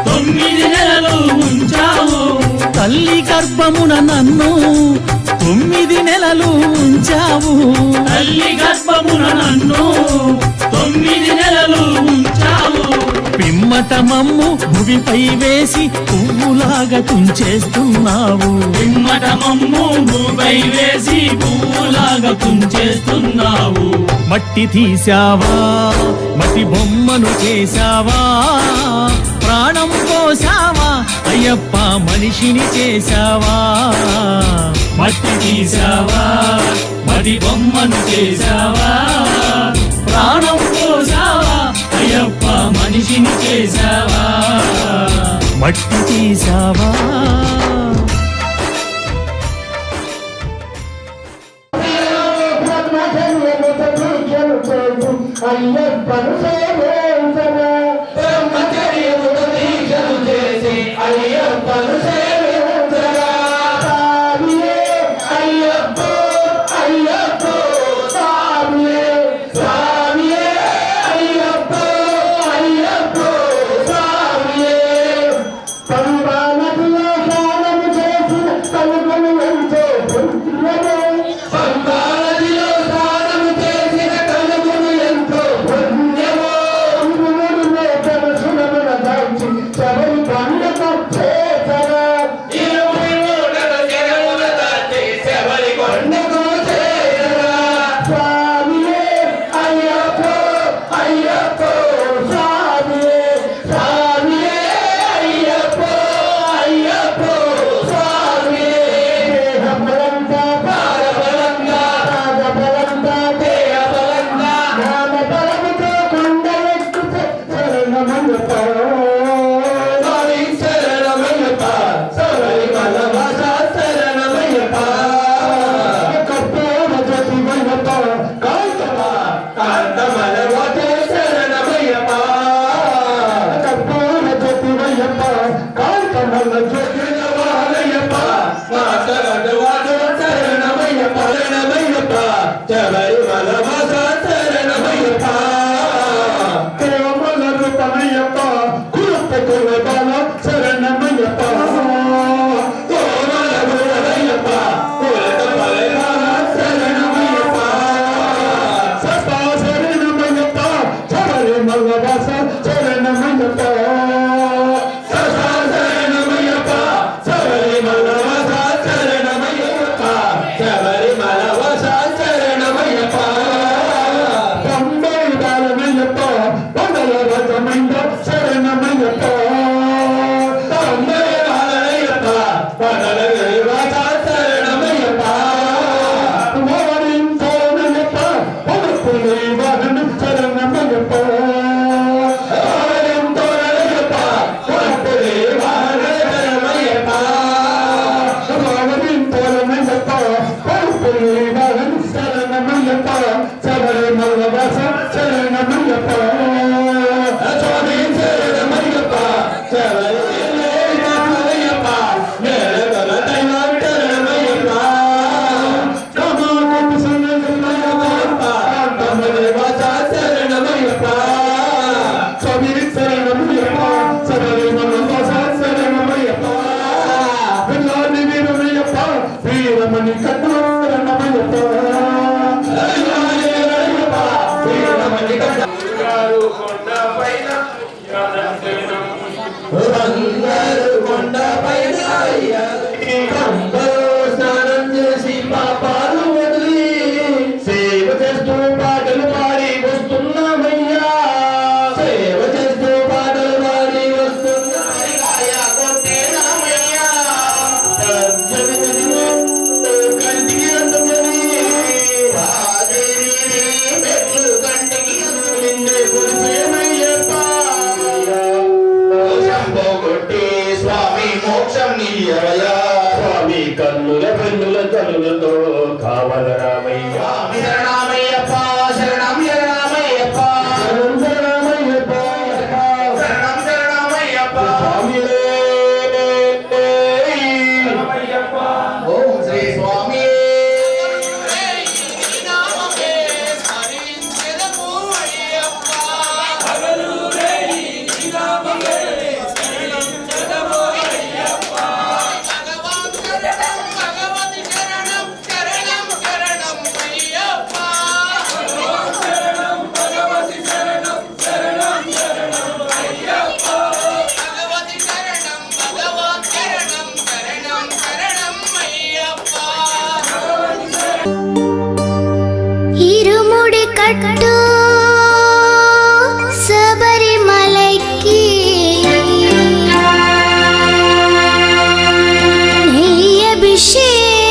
9 నెలలు ఉంచావు తల్లి గర్భమున నన్ను 9 నెలలు ఉంచావు తల్లి గర్భమున నన్ను 9 నెలలు ఉంచావు పిమ్మట మమ్ము భువిపై వేసి పువ్వులాగా తుంచేస్తున్నావు పిమ్మట మమ్ము భూమిపై వేసి పువ్వులాగా తుంచేస్తున్నావు మట్టి తీసావా మట్టి బొమ్మను చేశావా ప్రాణం పోసావా అయ్యప్ప మనిషిని చేశావా మట్టి తీసావా మట్టి బొమ్మను చేశావా ప్రాణం పోసావా అయ్యప్ప మనిషిని చేశావా మట్టి తీసావా అయ్యప్పను సేవించగా బ్రహ్మచర్యమును దీక్షను చేసి అయ్యప్పను సేవించగా స్వామియే అయ్యప్పో అయ్యప్పో స్వామియే స్వామియే అయ్యప్పో అయ్యప్పో స్వామియే పంబా నదిలో స్నానము చేసిన కలుగును ఎంతో పుణ్యమే పంబా నదిలో స్నానము చేసిన కలుగును ఎంతో పుణ్యమో ఇరువురు మేకలు సునమున దాల్చి శబరి కొండకు చేసరా ఇరువురు మేకలు శరమున దాల్చి శబరి కొండకు చేసరా స్వామియే అయ్యప్పో అయ్యప్పో స్వామియే స్వామియే అయ్యప్పో అయ్యప్పో స్వామియే దేహబలంగా పారబలంగా రాజబలంగా దేహబలంగా నామబలముతో కొండ ఎక్కుతే శరణమయ్యప్ప స్వామి శరణమయ్యప్ప శబరిమల వాస శరణమయ్యప్ప కర్పూర జ్యోతిమయ్యప్ప కాంతమల వాస శరణమయ్యప్ప కర్పూర జ్యోతిమయ్యప్ప కాంతమల జ్యోతిమయ్యప్ప మాతరడ వాస శరణమయ్యప్ప శరణమయ్యప్ప శబరిమల వాస శరణమయ్యప్ప కేవల రూపమయ్యప్ప కులప కులబాల శరణమయ్యప్ప కోమల గురవయ్యప్ప కులత పలయాల శరణమయ్యప్ప సస్తా శరణమయ్యప్ప శబరిమల వాస శరణమయ్యప్ప సస్తా శరణమయ్యప్ప శబరిమల వాస శరణమయ్యప్ప శబరిమల వాస శరణమయ్యప్ప పంబై బాలమయ్యప్ప పండల రథమండ శరణమయ్యప్ప పంబై బాలమయ్యప్ప పండల వాస శరణమయ్యప్ప మోరింతోనయ్యప్ప పలుపులై వాహన శరణమయ్యప్ప మోరింతోనయ్యప్ప పలుపులై వాహన శరణమయ్యప్ప మోరింతోనయ్యప్ప పలుపులై వాహన శరణమయ్యప్ప శబరిమల వాస శరణమయ్యప్ప స్వామి శరణమయ్యప్ప శబరిమలయ్యప్ప నేలగల దైవం శరణమయ్యప్ప కమాకు శరణమయ్యప్ప కమల వాస శరణమయ్యప్ప స్వామి శరణమయ్యప్ప శబరిమల వాస శరణమయ్యప్ప పిల్లాని వీరమయ్యప్ప వీరమణి కట్టు శరణమయ్యప్ప వీరమణి కట్టు బంగారు కొండ పైన కంబలో స్నానం చేసి పాపాలు వదిలి సేవ చేస్తూ పాటలు పాడి వస్తున్నామయ్యా సేవ చేస్తూ పాటలు పాడి వస్తున్నామయ్యా కొట్టేనామయ్యా మోక్షం నీయవయ్యా స్వామి కన్నుల పెన్నుల తల్లులతో కావల రామయ్య శరణమయ్యప్ప శరణం శరణమయ్యప్ప శరణం శరణమయ్యప్ప శరణం శరణమయ్యప్ప ఓం శ్రీ స్వామి ఇరుముడి కట్టు శబరిమలైకి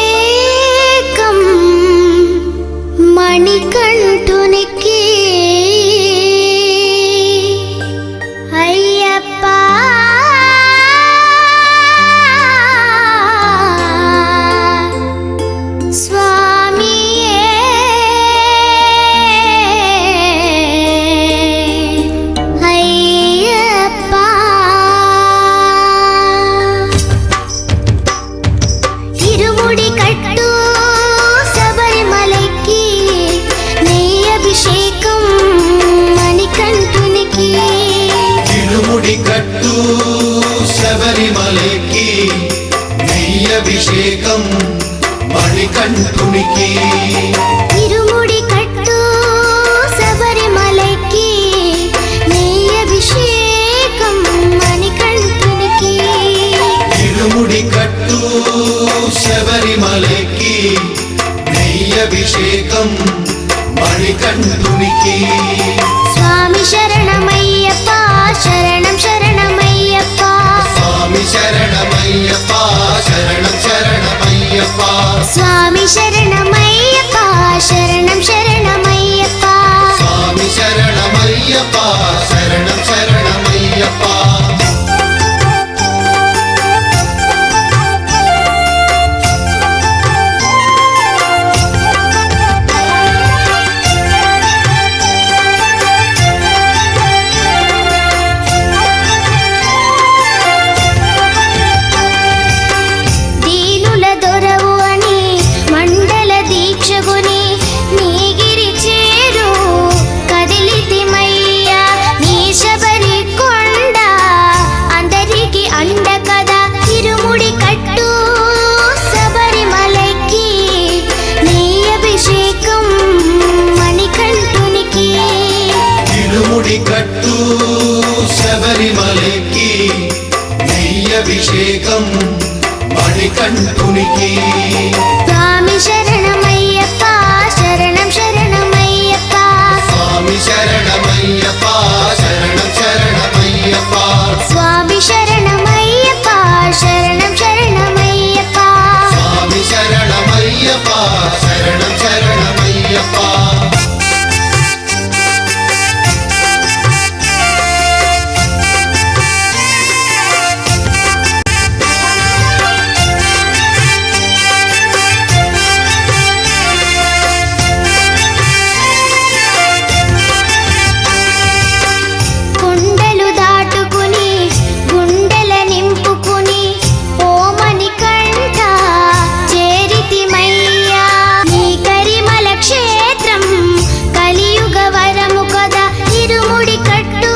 అభిషేకం మణికంఠునికి అయ్యప్ప స్వామియే అయ్యప్ప ఇరుముడి కట్టు శబరిమలైకి నెయ్యి అభిషేకం మణికంఠునికి ఇరుముడి కట్టు శబరిమలైకి నెయ్యభిషేకం మణికంఠునికి ఇరుముడి కట్టు శబరిమలైకి నెయ్యి అభిషేకం మణికంఠునికి ఇరుముడి కట్టు శబరిమలైకి నెయ్యభిషేకం మణికంఠునికి స్వామి శరణమయ్యప్ప శరణం శరణమయ్యప్ప స్వామి శరణమయ్యప్ప శరణం శరణమయ్యప్ప స్వామి శరణమయ్యప్ప శరణం శరణమయ్యప్ప స్వామి శరణమయ్యప్ప శరణం శరణమయ్యప్ప దీనుల దొరవు అని మండల దీక్షగుని నీగిరి చేరు కదిలితిమయ్యా నీ శబరి కొండ అందరికి అండ కదా ఇరుముడి కట్టు శబరిమలైకి నీ అభిషేకం మణికంఠునికి ఇరుముడి కట్టు శబరిమలైకి నెయ్యభిషేకం మణికంఠునికి స్వామి శరణమయ్యప్ప శరణం శరణమయ్యప్ప స్వామి శరణమయ్యప్ప శరణం శరణమయ్యప్ప స్వామి శరణమయ్యప్ప శరణం శరణమయ్యప్ప స్వామి శరణమయ్యప్ప శరణం శరణమయ్యప్ప కొండలు దాటుకుని గుండెల నింపుకుని ఓమని కంట చేరితిమయ్యా నీ కరిమల క్షేత్రం కలియుగ వరము కదా ఇరుముడి కట్టు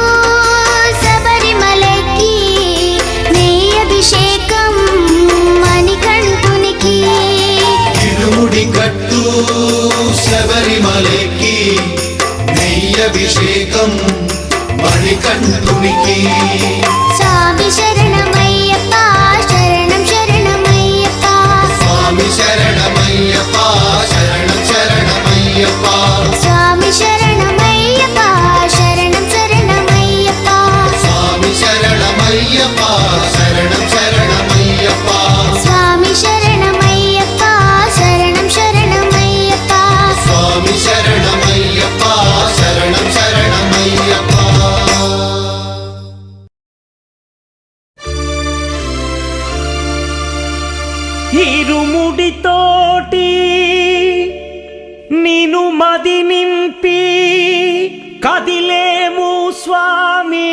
శబరిమలైకి నీ అభిషేకం మణికంఠునికి ఇరుముడి కట్టు శబరిమలైకి నెయ్యభిషేకం మణికంఠునికి స్వామి శరణమయ్యప్ప శరణం శరణమయ్యప్ప స్వామి శరణమయ్యప్ప శరణం శరణమయ్యప్ప స్వామి శరణమయ్యప్ప శరణం శరణమయ్యప్ప స్వామి శరణమయ్యప్ప శరణం శరణమయ్యప్ప స్వామి శరణమయ్యప్ప శరణం శరణమయ్యప్ప స్వామి శరణమయ్యప్ప శరణం శరణమయ్యప్ప ఇరుముడితోటి నిను మది నింపి కదిలేము స్వామి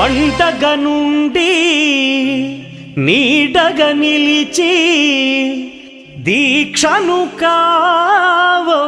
అండగా నుండి నీడగా నిలిచి దీక్షను కావవయ్యా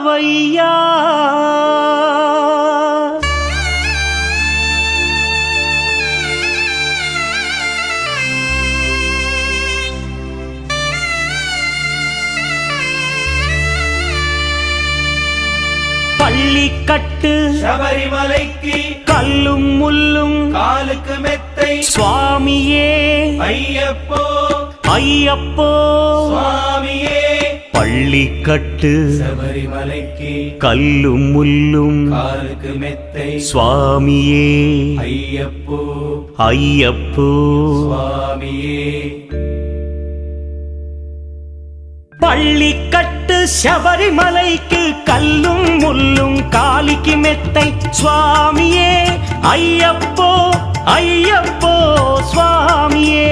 பள்ளிக்கட்டு శబరిమలైకి கல்லும் முள்ளும் కాలుకు మెత్తై சுவாமியே అయ్యప్పో ஐயப்போ స్వామియే பள்ளிக்கட்டு శబరిమలైకి கல்லும் முள்ளும் కాలుకు మెత్తై சுவாமியே అయ్యప్పో ஐயப்போ స్వామియే பள்ளிக்கட்டு శబరిమలైக்கு கல்லும் முள்ளும் காலிக்கு மெத்தை சுவாமியே ஐயப்போ ஐயப்போ சுவாமியே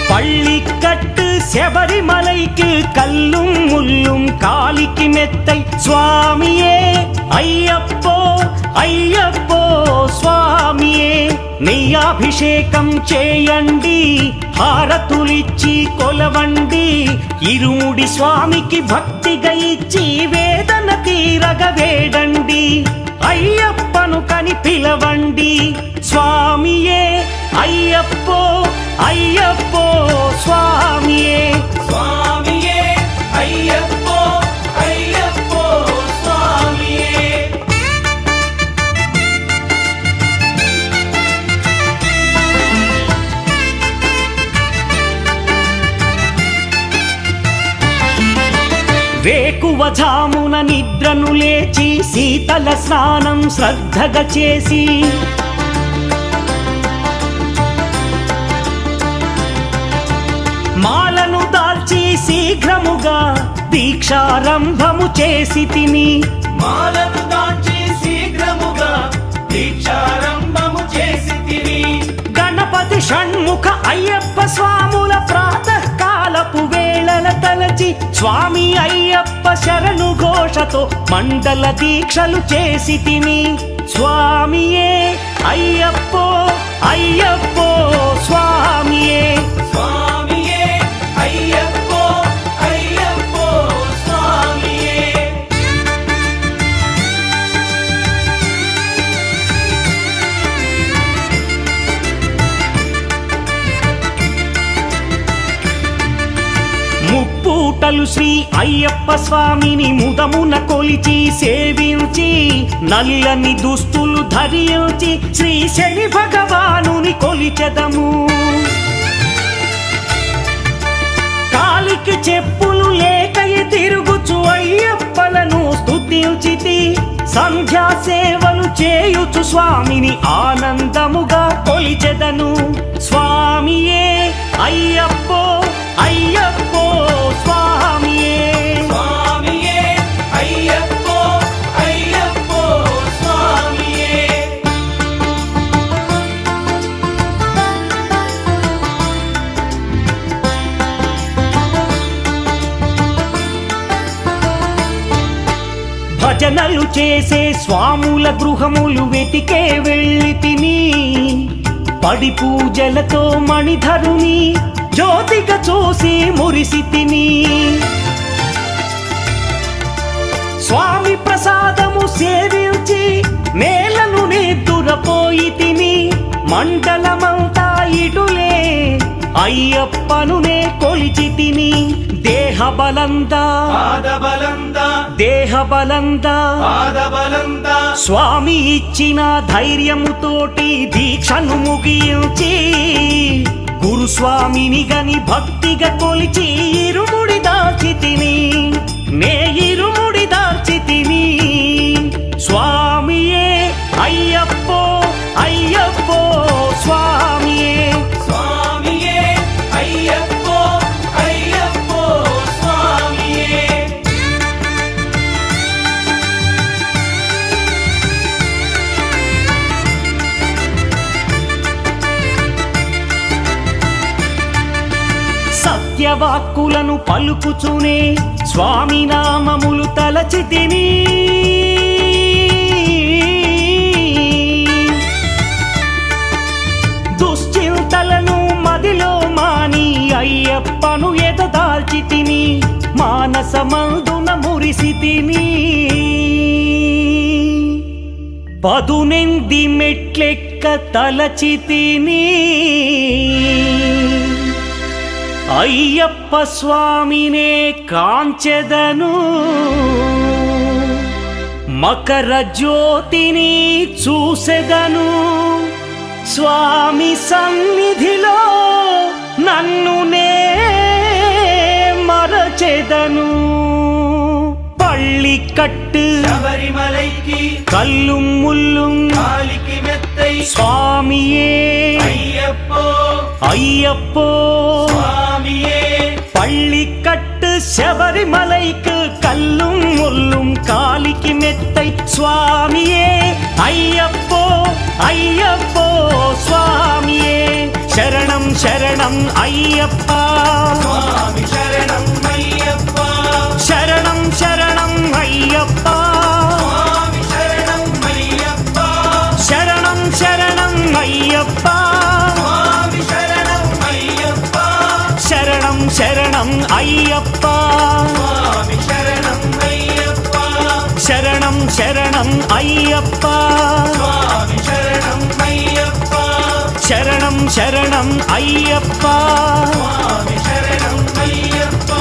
பள்ளிக்கட்டு శబరిమలైக்கு கல்லும் முள்ளும் காலிக்கு மெத்தை சுவாமியே ஐயப்போ ஐயப்போ స్వామియే నెయ్యాభిషేకం చేయండి హారతులిచ్చి కొలవండి ఇరుముడి స్వామికి భక్తిగా ఇచ్చి వేదన తీరగ వేడండి అయ్యప్పను కని పిలవండి స్వామియే అయ్యప్పో అయ్యప్పో స్వామియే స్వామియే అయ్యప్పో అయ్యప్పో స్వామియే వేకువజామున నిద్రను లేచి శీతల స్నానం శ్రద్ధగా చేసి మాలను దాల్చి శీఘ్రముగా దీక్షారంభము చేసి తిని మాలను దాల్చి శీఘ్రముగా దీక్షారంభము చేసి తిని గణపతి షణ్ముఖ అయ్యప్ప స్వాముల ప్రాతకాలపు వేళల తలచి స్వామి అయ్యప్ప శరణు ఘోషతో మండల దీక్షలు చేసి తిని స్వామియే అయ్యప్పో అయ్యప్పో స్వామియే స్వామియే అయ్యప్పో అయ్యప్పో స్వామియే ముప్పూటలు శ్రీ అయ్యప్ప స్వామిని ముదమున కొలిచి సేవించి నల్లని దుస్తులు ధరించి శ్రీ శని భగవానుని కొలిచెదము కాలికి చెప్పులు లేకయి తిరుగుచు అయ్యప్పలను స్తుతించితి సంధ్యా సేవలు చేయుచు స్వామిని ఆనందముగా కొలిచెదను స్వామియే అయ్యప్పో అయ్యప్పో స్వామియే స్వామియే అయ్యప్పో అయ్యప్పో స్వామియే భజనలు చేసే స్వాముల గృహములు వెతికే వెళ్ళి తిని పడి పూజలతో మణిధరుని జ్యోతిగా చూసి మురిసి తిని స్వామి ప్రసాదము సేవించి నేలను నిద్దురపోయి తిని మండలమంతా ఇటులే అయ్యప్పనునే కొలిచి తిని దేహబలందా పాదబలందా దేహబలందా పాదబలందా స్వామి ఇచ్చిన ధైర్యముతోటి దీక్షను ముగించి గురుస్వామిని గని భక్తిగా కొలిచి ఇరుముడి దాల్చి తిని నే ఇరుముడి దాల్చి తిని స్వామియే అయ్యప్పో అయ్యప్పో స్వామియే స్వామియే అయ్యప్పో అయ్యప్పో స్వామియే వాక్కులను పలుకుచునే స్వామి నామములు తలచితిని దుశ్చింతలను మదిలో మాని అయ్యప్పను ఎదదాల్చితిని మానసమందున మురిసితిని పదునెంది మెట్లెక్క తలచితిని అయ్యప్ప స్వామినే కాంచెదను మకర జ్యోతిని చూసెదను స్వామి సన్నిధిలో నన్ను నే మరచెదను பள்ளி கட்டு శబరిమలైకి கல்லும் முள்ளும் కాలికి మెత్తై சுவாமியே అయ్యప్పో ஐயப்போ స్వామియే பள்ளி கட்டு శబరిమలైக்கு கல்லும் முள்ளும் காலிக்கு மெத்தை சுவாமியே ஐயப்போ ஐயப்போ சுவாமியே శరణం శరణం అయ్యప్ప స్వామి శరణం అయ్యప్ప శరణం శరణం అయ్యప్ప స్వామి శరణం అయ్యప్ప శరణం శరణం అయ్యప్ప స్వామి శరణం అయ్యప్ప శరణం శరణం అయ్యప్ప స్వామి శరణం అయ్యప్ప శరణం శరణం అయ్యప్ప స్వామి శరణం అయ్యప్ప శరణం శరణం అయ్యప్ప స్వామి శరణం అయ్యప్ప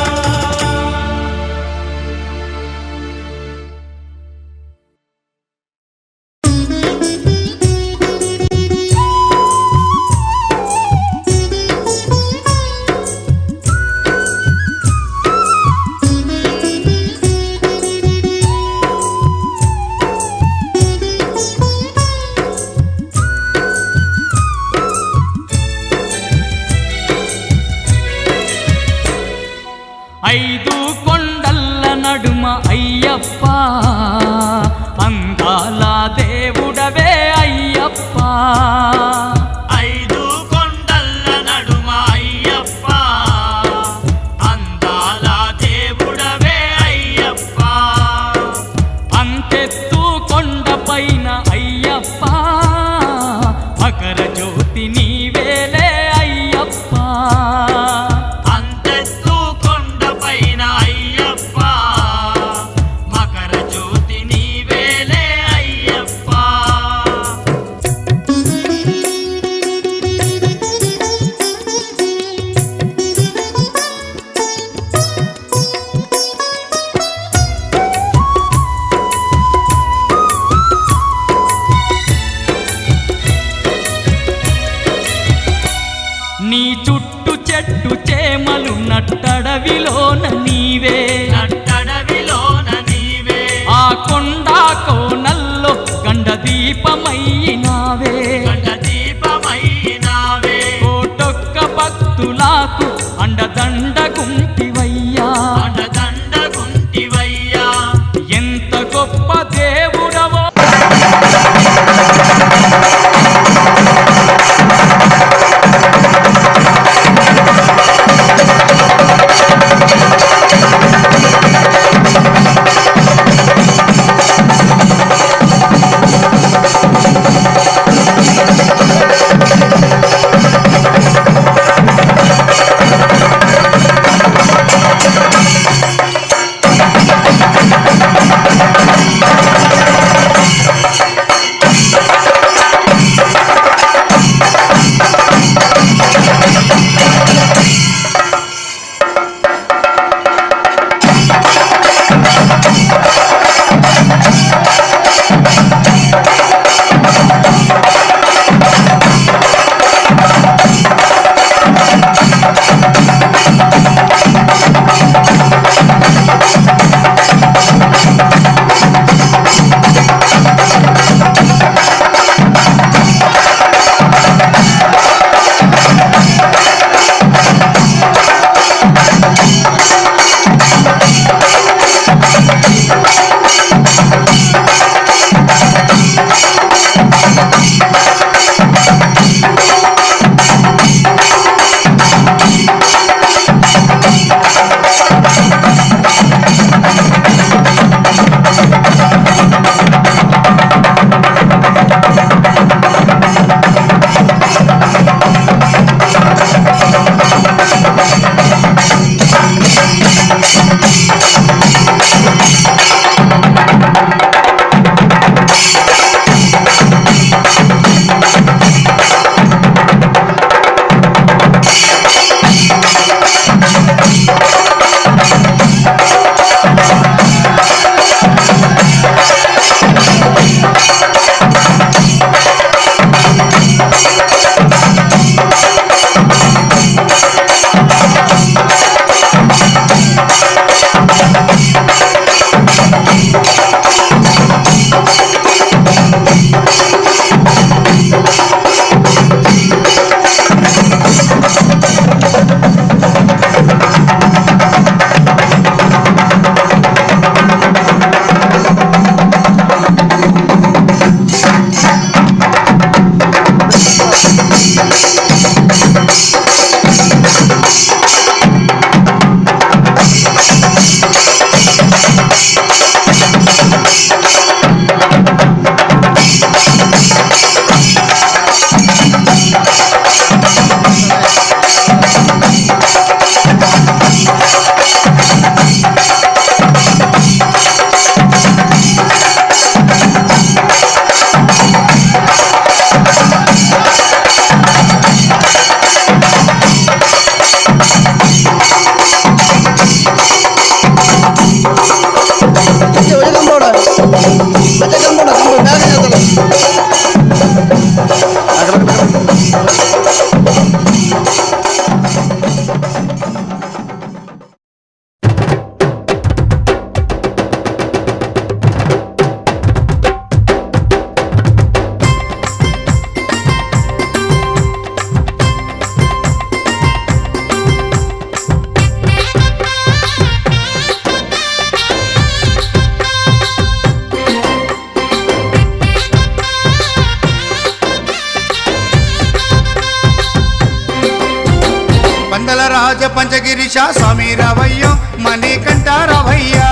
రాజ పంచగిరీశ స్వామి రావయ్యో మణికంఠ రావయ్యా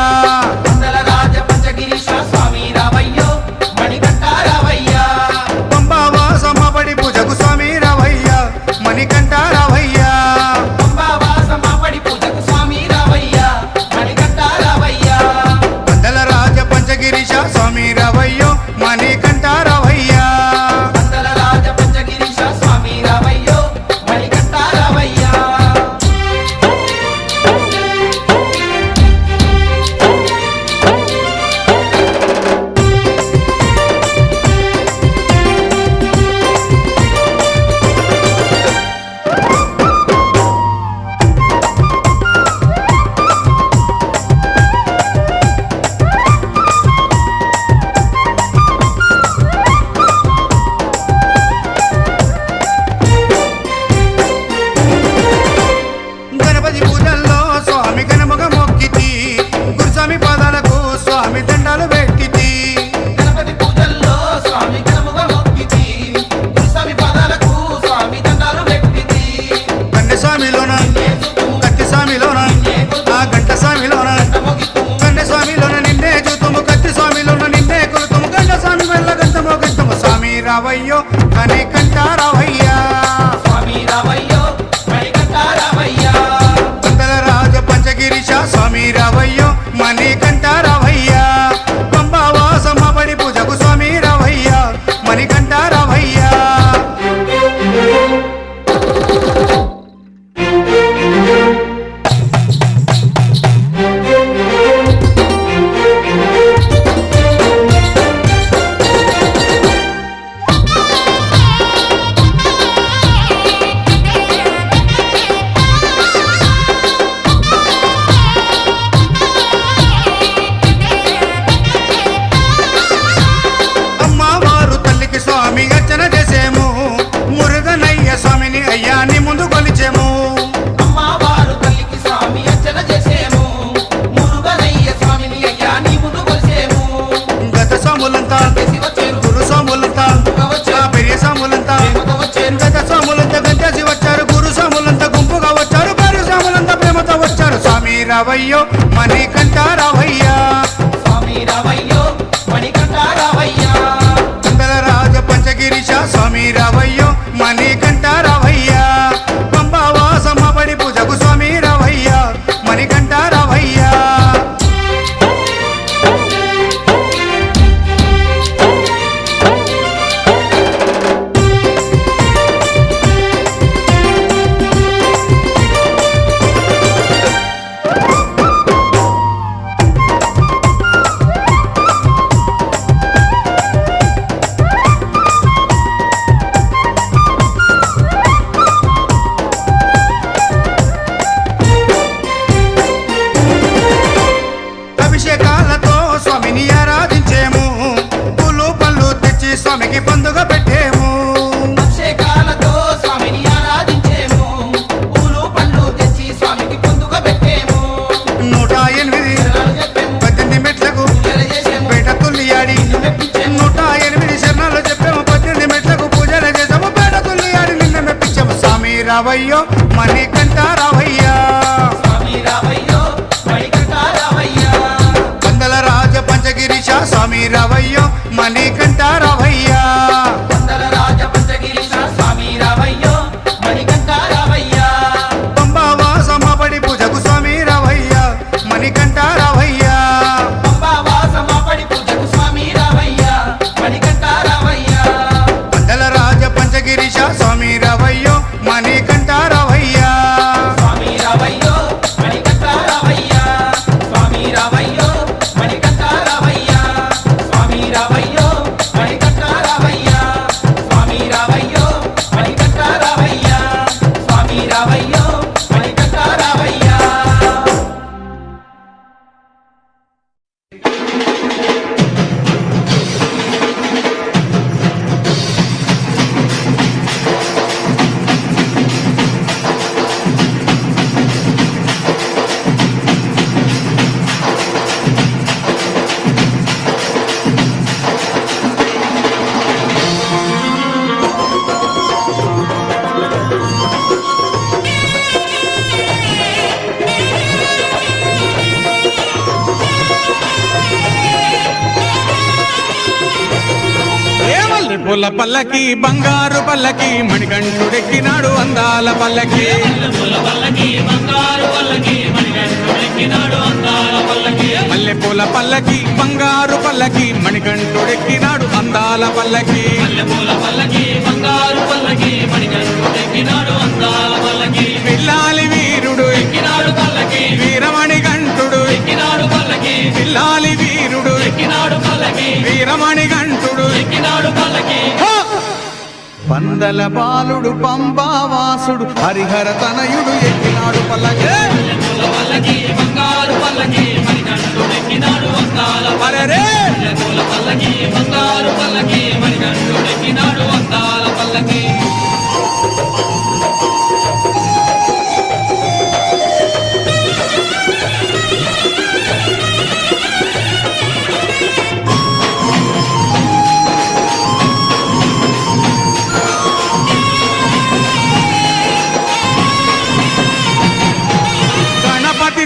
వందల రాజ పంచగిరీశ స్వామి రావయ్యో మణికంఠ రావయ్యా పంబావాసమపడి పూజకు స్వామి రావయ్యా మణికంఠ రావయ్యా పంబావాసమపడి పూజకు స్వామి రావయ్యా మణికంఠ రావయ్యా వందల రాజ పంచగిరీశ స్వామి రావయ్యో మణికంఠ రావయ్యా వందల రాజ పంచగిరీశ స్వామి రావయ్యో మణికంఠ రావయ్యా గణపతి పూజల్లో స్వామి గణముగ మొక్కితి గురుస్వామి పాదాలకు స్వామి దండాలు పెట్టితి గణపతి పూజల్లో స్వామి గణముగా మొక్కితి స్వామి పాదాలకు స్వామి దండాలు పెట్టితి కన్నె స్వామిలోన కత్తి స్వామిలోన ఆ గంట స్వామిలోన కన్నె స్వామిలోన నిన్నే చూతుము కత్తి స్వామిలోన నిన్నే కొలుతుము గంట స్వామి వల్ల గంటమో గంటము స్వామి రావయ్యో కనికంఠ రావయ్యా స్వామి రావయ్యో మణికంఠ రావయ్యా వందల రాజ పంచగిరీశ స్వామి రావయ్యో మణికంఠ రావయ్యా పంబావాసమపడి పూజకు స్వామి రావయ్యా మణికంఠ రావయ్యా అమ్మవారు తల్లికి స్వామి అర్చన చేసేము మురుగనయ్య స్వామిని అయ్యాని ముందు కొలిచేము అమ్మవారు తల్లికి స్వామి అర్చన చేసేము మురుగనయ్య స్వామిని అయ్యా నీ ముందు కొలిసేము గత స్వాములంతా గురు స్వాములంతా ఆ పెరియ స్వాములంతా గత స్వాములంతా గంటేసి వచ్చారు గురు స్వాములంతా గుంపుగా వచ్చారు పెరియ స్వాములంతా ప్రేమతో వచ్చారు స్వామి రావయ్యో మణికంఠ రావయ్యా స్వామి రావయ్యో మణికంఠ రావయ్యా వందల రాజ పంచగిరీశ స్వామి రావయ్యో మణికంఠ రావయ్యా పంబావాసమపడి పూజకు స్వామి రావయ్యా మణికంఠ రావయ్యా అభిషేకాలతో స్వామిని ఆరాధించేము పూలు పళ్ళు తెచ్చి స్వామికి పండుగ పెట్టేము అభిషేకాలతో స్వామిని ఆరాధించేము పూలు పండ్లు తెచ్చి స్వామికి పొందుగా పెట్టేము 108 18 మెట్లకు పేట తుల్లియాడి 108 శరణాలు చెప్పాము 18 మెట్లకు పూజలు చేసాము పేట తుల్లియాడి నిన్న మెప్పించాము స్వామి రావయ్యో మణికంఠ రావయ్యా స్వామి రావయ్యో మణికంఠ రావయ్యా వందల రాజ పంచగిరీశ స్వామి రావయ్యో మణికంఠ రావయ్యా వందల రాజ పంచగిరీశ స్వామి రావయ్యో మణికంఠ రావయ్యా పంబావాసమపడి పూజకు స్వామి రావయ్యా మణికంఠ రావయ్యా పంబావాసమపడి పూజకు స్వామి రావయ్యా మణికంఠ రావయ్యా వందల రాజ పంచగిరీశ స్వామి రావయ్యో మణికంఠ రావయ్యా స్వామి రావయ్యో మణికంఠ రావయ్యా స్వామి రావయ్యో మణికంఠ రావయ్యా స్వామి రావయ్యో మణికంఠ మల్లెపూల పల్లకి బంగారు పల్లకి మణికంఠుడెక్కినాడు అందాల పల్లకి మల్లెపూల పల్లకి బంగారు పల్లకి మణికంఠుడెక్కినాడు అందాల పల్లకి పిల్లాలి వీరుడు ఎక్కినాడు పల్లకి వీరమణి గంటుడు ఎక్కినాడు పల్లకి పిల్లాలి వీరుడు ఎక్కినాడు పల్లకి వీరమణి గంటుడు ఎక్కినాడు పల్లకి పందల బాలుడు పంబావాసుడు హరిహర తనయుడు ఎక్కినాడు పల్లకి బంగారు పల్లకి మణికంఠుడెక్కినాడు అందాల పల్లకి బంగారు పల్లకి మణికంఠుడెక్కినాడు అందాల పల్లకి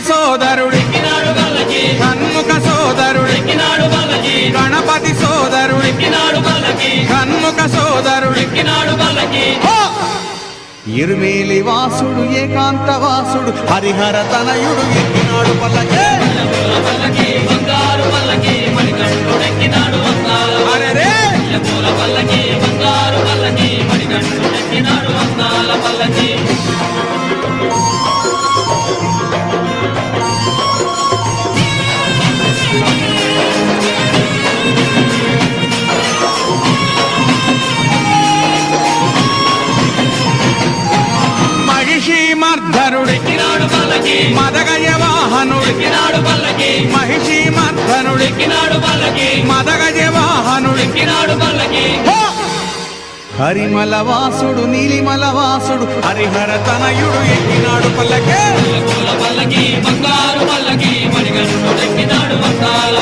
సోదరుడు కన్ముఖ సోదరుడు గణపతి సోదరుడు కన్ముఖ సోదరుడు ఇరుమేలి వాసుడు ఏకాంత వాసుడు హరిహర తనయుడు ఎక్కినాడు పల్లకి అరెరే మదగజ వాహనుడు మహిషి మర్ధనుడు మదగజ వాహనుడు హరిమల వాసుడు నీలిమల వాసుడు హరిహర తనయుడు ఎక్కినాడు పల్లకి బంగారు పల్లకి మణికంఠుడెక్కినాడు అందాల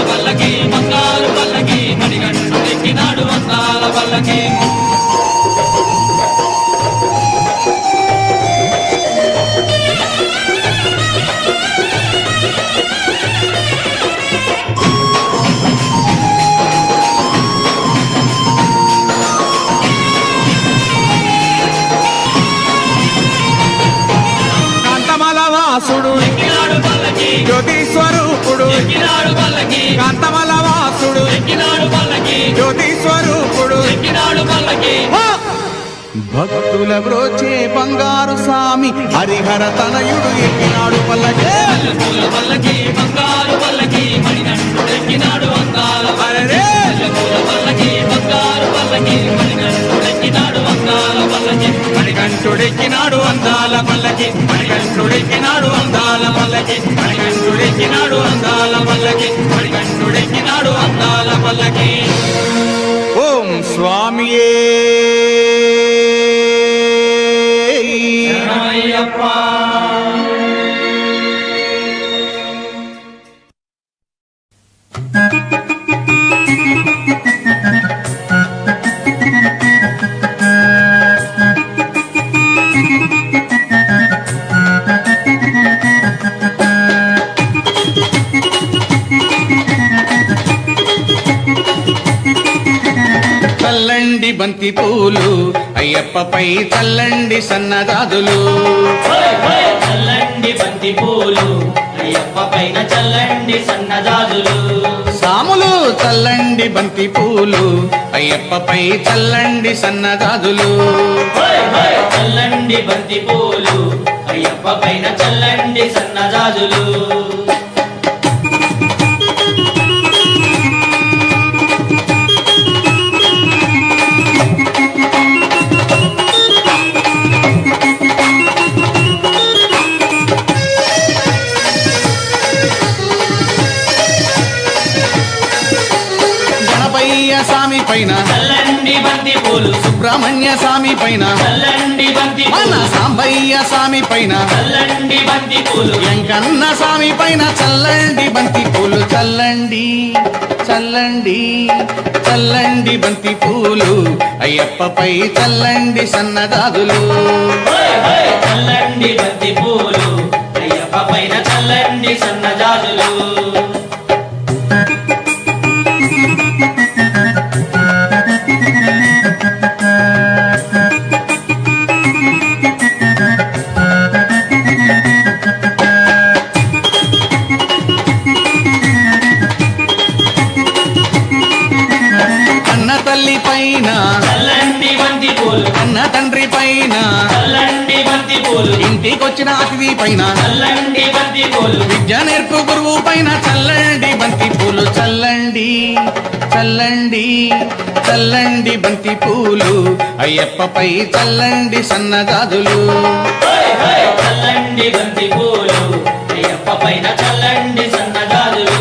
పల్లకి బంగారు పల్లకి మణికంఠుడెక్కినాడు అందాల పల్లకి వాసుడు జ్యోతి స్వరూపుడు కాంతమల వాసుడు జ్యోతి స్వరూపుడు భక్తుల బ్రోచే బంగారు స్వామి హరిహర తనయుడు ఎక్కినాడు పల్లకి బంగారు పల్లకి మణికంఠుడెక్కినాడు అందాల పల్లకి బంగారు పల్లకి మణికంఠుడెక్కినాడు అందాల పల్లకి మణికంఠుడెక్కినాడు అందాల పల్లకి మణికంఠుడెక్కినాడు అందాల పల్లకి మణికంఠుడెక్కినాడు అందాల పల్లకి మణికంఠుడెక్కినాడు అందాల పల్లకి ఓం స్వామియే చల్లండి బంతి పూలు అయ్యప్పపై చల్లండి సన్నజాజులు చల్లండి బంతి పూలు అయ్యప్ప పైన చల్లండి సన్నజాజులు సాములు చల్లండి బంతి పూలు అయ్యప్పపై చల్లండి సన్నజాజులు చల్లండి బంతి పూలు అయ్యప్ప పైన చల్లండి సన్నజాజులు స్వామి పైన చల్లండి బంతి పూలు సుబ్రహ్మణ్య స్వామి పైన చల్లండి బంతి పూలు సాంబయ్య స్వామి పైన చల్లండి బంతి పూలు వెంకన్న స్వామి పైన చల్లండి బంతి పూలు చల్లండి చల్లండి చల్లండి బంతి పూలు అయ్యప్పపై చల్లండి సన్నజాజులు చల్లండి బంతి పూలు అయ్యప్ప పైన చల్లండి సన్నజాజులు పైన చల్లండి బంతి పూలు ఇంటికొచ్చిన అతిథి పైన చల్లండి బంతి పూలు విద్య నేర్పు గురువు పైన చల్లండి బంతి పూలు చల్లండి చల్లండి చల్లండి బంతి పూలు అయ్యప్పపై చల్లండి సన్నజాజులు చల్లండి బంతి పూలు అయ్యప్ప పైన చల్లండి సన్నజాజులు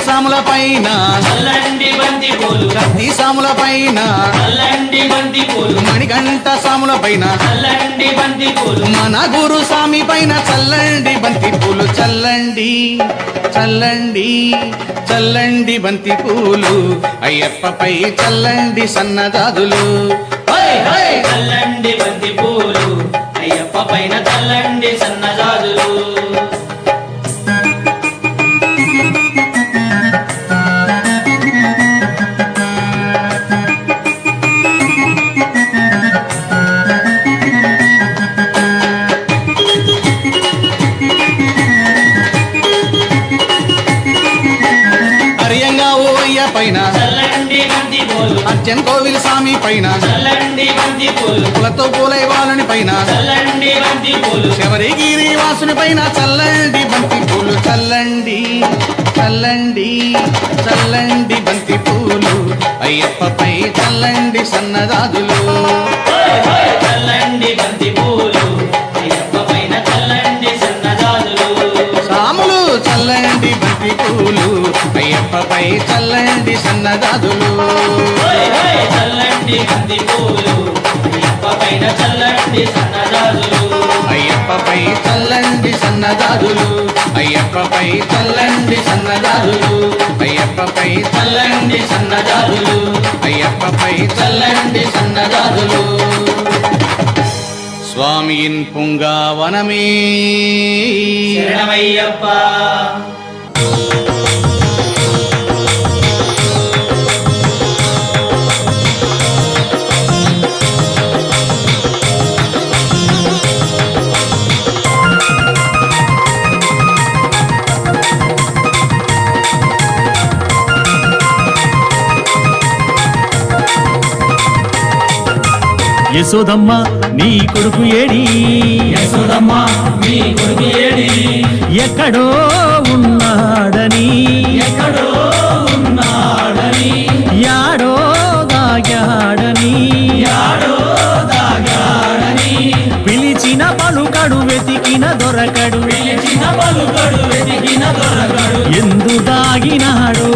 సాముల పైన చల్లండి బంతి పూలు కత్తి సాముల పైన చల్లండి బంతి పూలు మణిగంట సాముల పైన చల్లండి బంతి పూలు మన గురు స్వామి పైన చల్లండి బంతి పూలు చల్లండి చల్లండి చల్లండి బంతి పూలు అయ్యప్పపై చల్లండి సన్నజాజులు చల్లండి బంతి పూలు అయ్యప్ప పైన చల్లండి సన్నజాజులు పైన చల్లండి బంతి పూలు అర్జన్ కోవిల్ స్వామి పైన చల్లండి బంతి పూలు పూలతో పూలైవాలని పైన చల్లండి బంతి పూలు శబరిగిరి వాసుని పైన చల్లండి బంతి పూలు చల్లండి చల్లండి చల్లండి బంతి పూలు అయ్యప్పపై చల్లండి సన్నజాజులు చల్లండి బంతి పూలు అయ్యప్ప పైన చల్లండి సన్నజాజులు సాములు చల్లండి బంతి పూలు అయ్యప్పపై చల్లండి సన్నజాజులు చల్లండి బంతి పూలు అయ్యప్ప పైన చల్లండి సన్నజాజులు అయ్యప్పపై చల్లండి సన్నజాజులు అయ్యప్పపై చల్లండి సన్నజాజులు అయ్యప్పపై చల్లండి సన్నజాజులు అయ్యప్పపై చల్లండి సన్నజాజులు స్వామియిన్ పుంగావనమే శరణమయ్యప్ప యశోదమ్మ నీ కొడుకు ఏడి యశోదమ్మ నీ కొడుకు ఏడి ఎక్కడో ఉన్నాడని ఎక్కడో ఉన్నాడని యాడో దాగాడని యాడో దాగాడని పిలిచిన పలుకడు వెతికిన దొరకడు పిలిచిన పలుకడు వెతికిన దొరకడు ఎందు దాగినాడో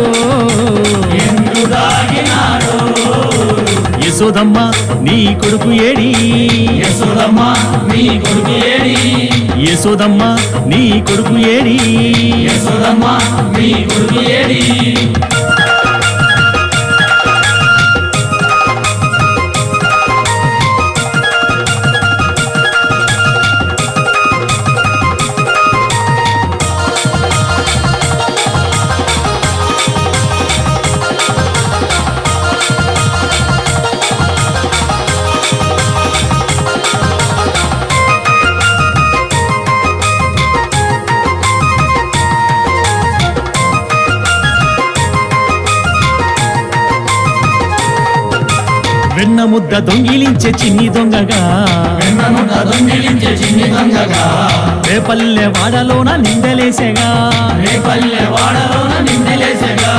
ఎందు దాగినాడో యశోదమ్మ నీ కొడుకు ఏడి యశోదమ్మ నీ కొడుకు ఏడి యశోదమ్మ నీ కొడుకు ఏడి యశోదమ్మ నీ కొడుకు ఏడి వెన్న ముద్ద దొంగిలించే చిన్ని దొంగగా వెన్న ముద్ద దొంగిలించే చిన్ని దొంగగా రేపల్లె వాడలోన నిందలేసెగా రేపల్లె వాడలోన నిందలేసెగా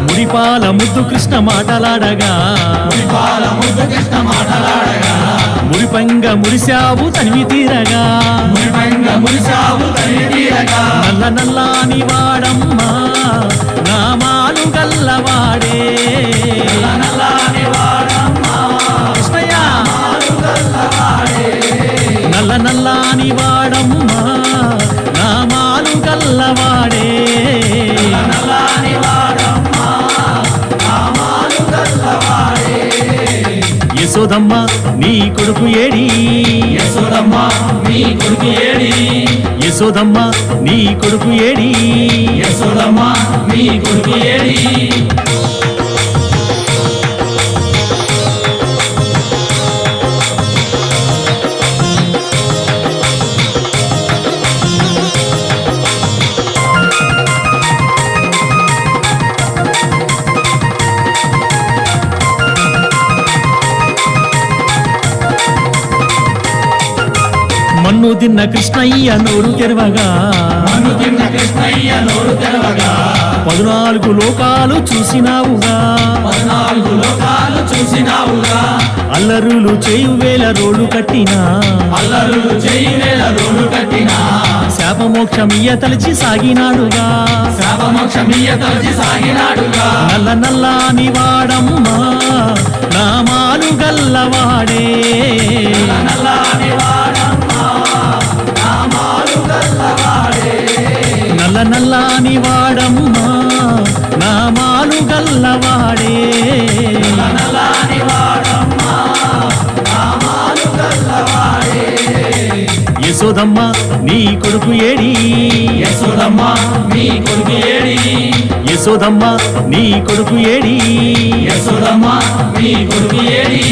మురిపాల ముద్దు కృష్ణ మాటలాడగా మురిపాల ముద్దు కృష్ణ మాటలాడగా మురిపంగ మురిశావు తనివి తీరగా మురిపంగ మురిశావు తనివి తీరగా నల్ల నల్లాని వాడమ్మా నామాలు గల్లవాడే నల్లాని వాడమ్మా కృష్ణయ్య గల్లవాడే నల్ల నల్లాని వాడమ్మా నామాలు గల్లవాడే నల్లాని వాడమ్మా నామాలు గల్లవాడే యశోదమ్మ నీ కొడుకు ఏడి యశోదమ్మ నీ కొడుకు ఏడి యశోదమ్మ నీ కొడుకు ఏడి యశోదమ్మ నీ కొడుకు ఏడి తిన్న కృష్ణయ్య నోరు తెరవగా మన్ను తిన్న కృష్ణయ్య నోరు తెరవగా 14 లోకాలు చూసినావుగా 14 లోకాలు చూసినావుగా అల్లరులు చేయు వేల రోడ్లు కట్టినా అల్లరులు చేయి వేల రోడ్లు కట్టినా శాపమోక్షమియ తలచి సాగినాడుగా శాపమోక్షమియ తలచి సాగినాడుగా నల్ల నల్లాని వాడమ్మా నామాలు గల్లవాడే నల్లని వాడమ్మా నామాలు గల్లవాడే నల్ల నల్లాని వాడమ్మా నామాలు గల్లవాడే నల్లని వాడమ్మా నామాలు గల్లవాడే యశోదమ్మ నీ కొడుకు ఏడి యశోదమ్మ నీ కొడుకు ఏడి యశోదమ్మ నీ కొడుకు ఏడి యశోదమ్మ నీ కొడుకు ఏడి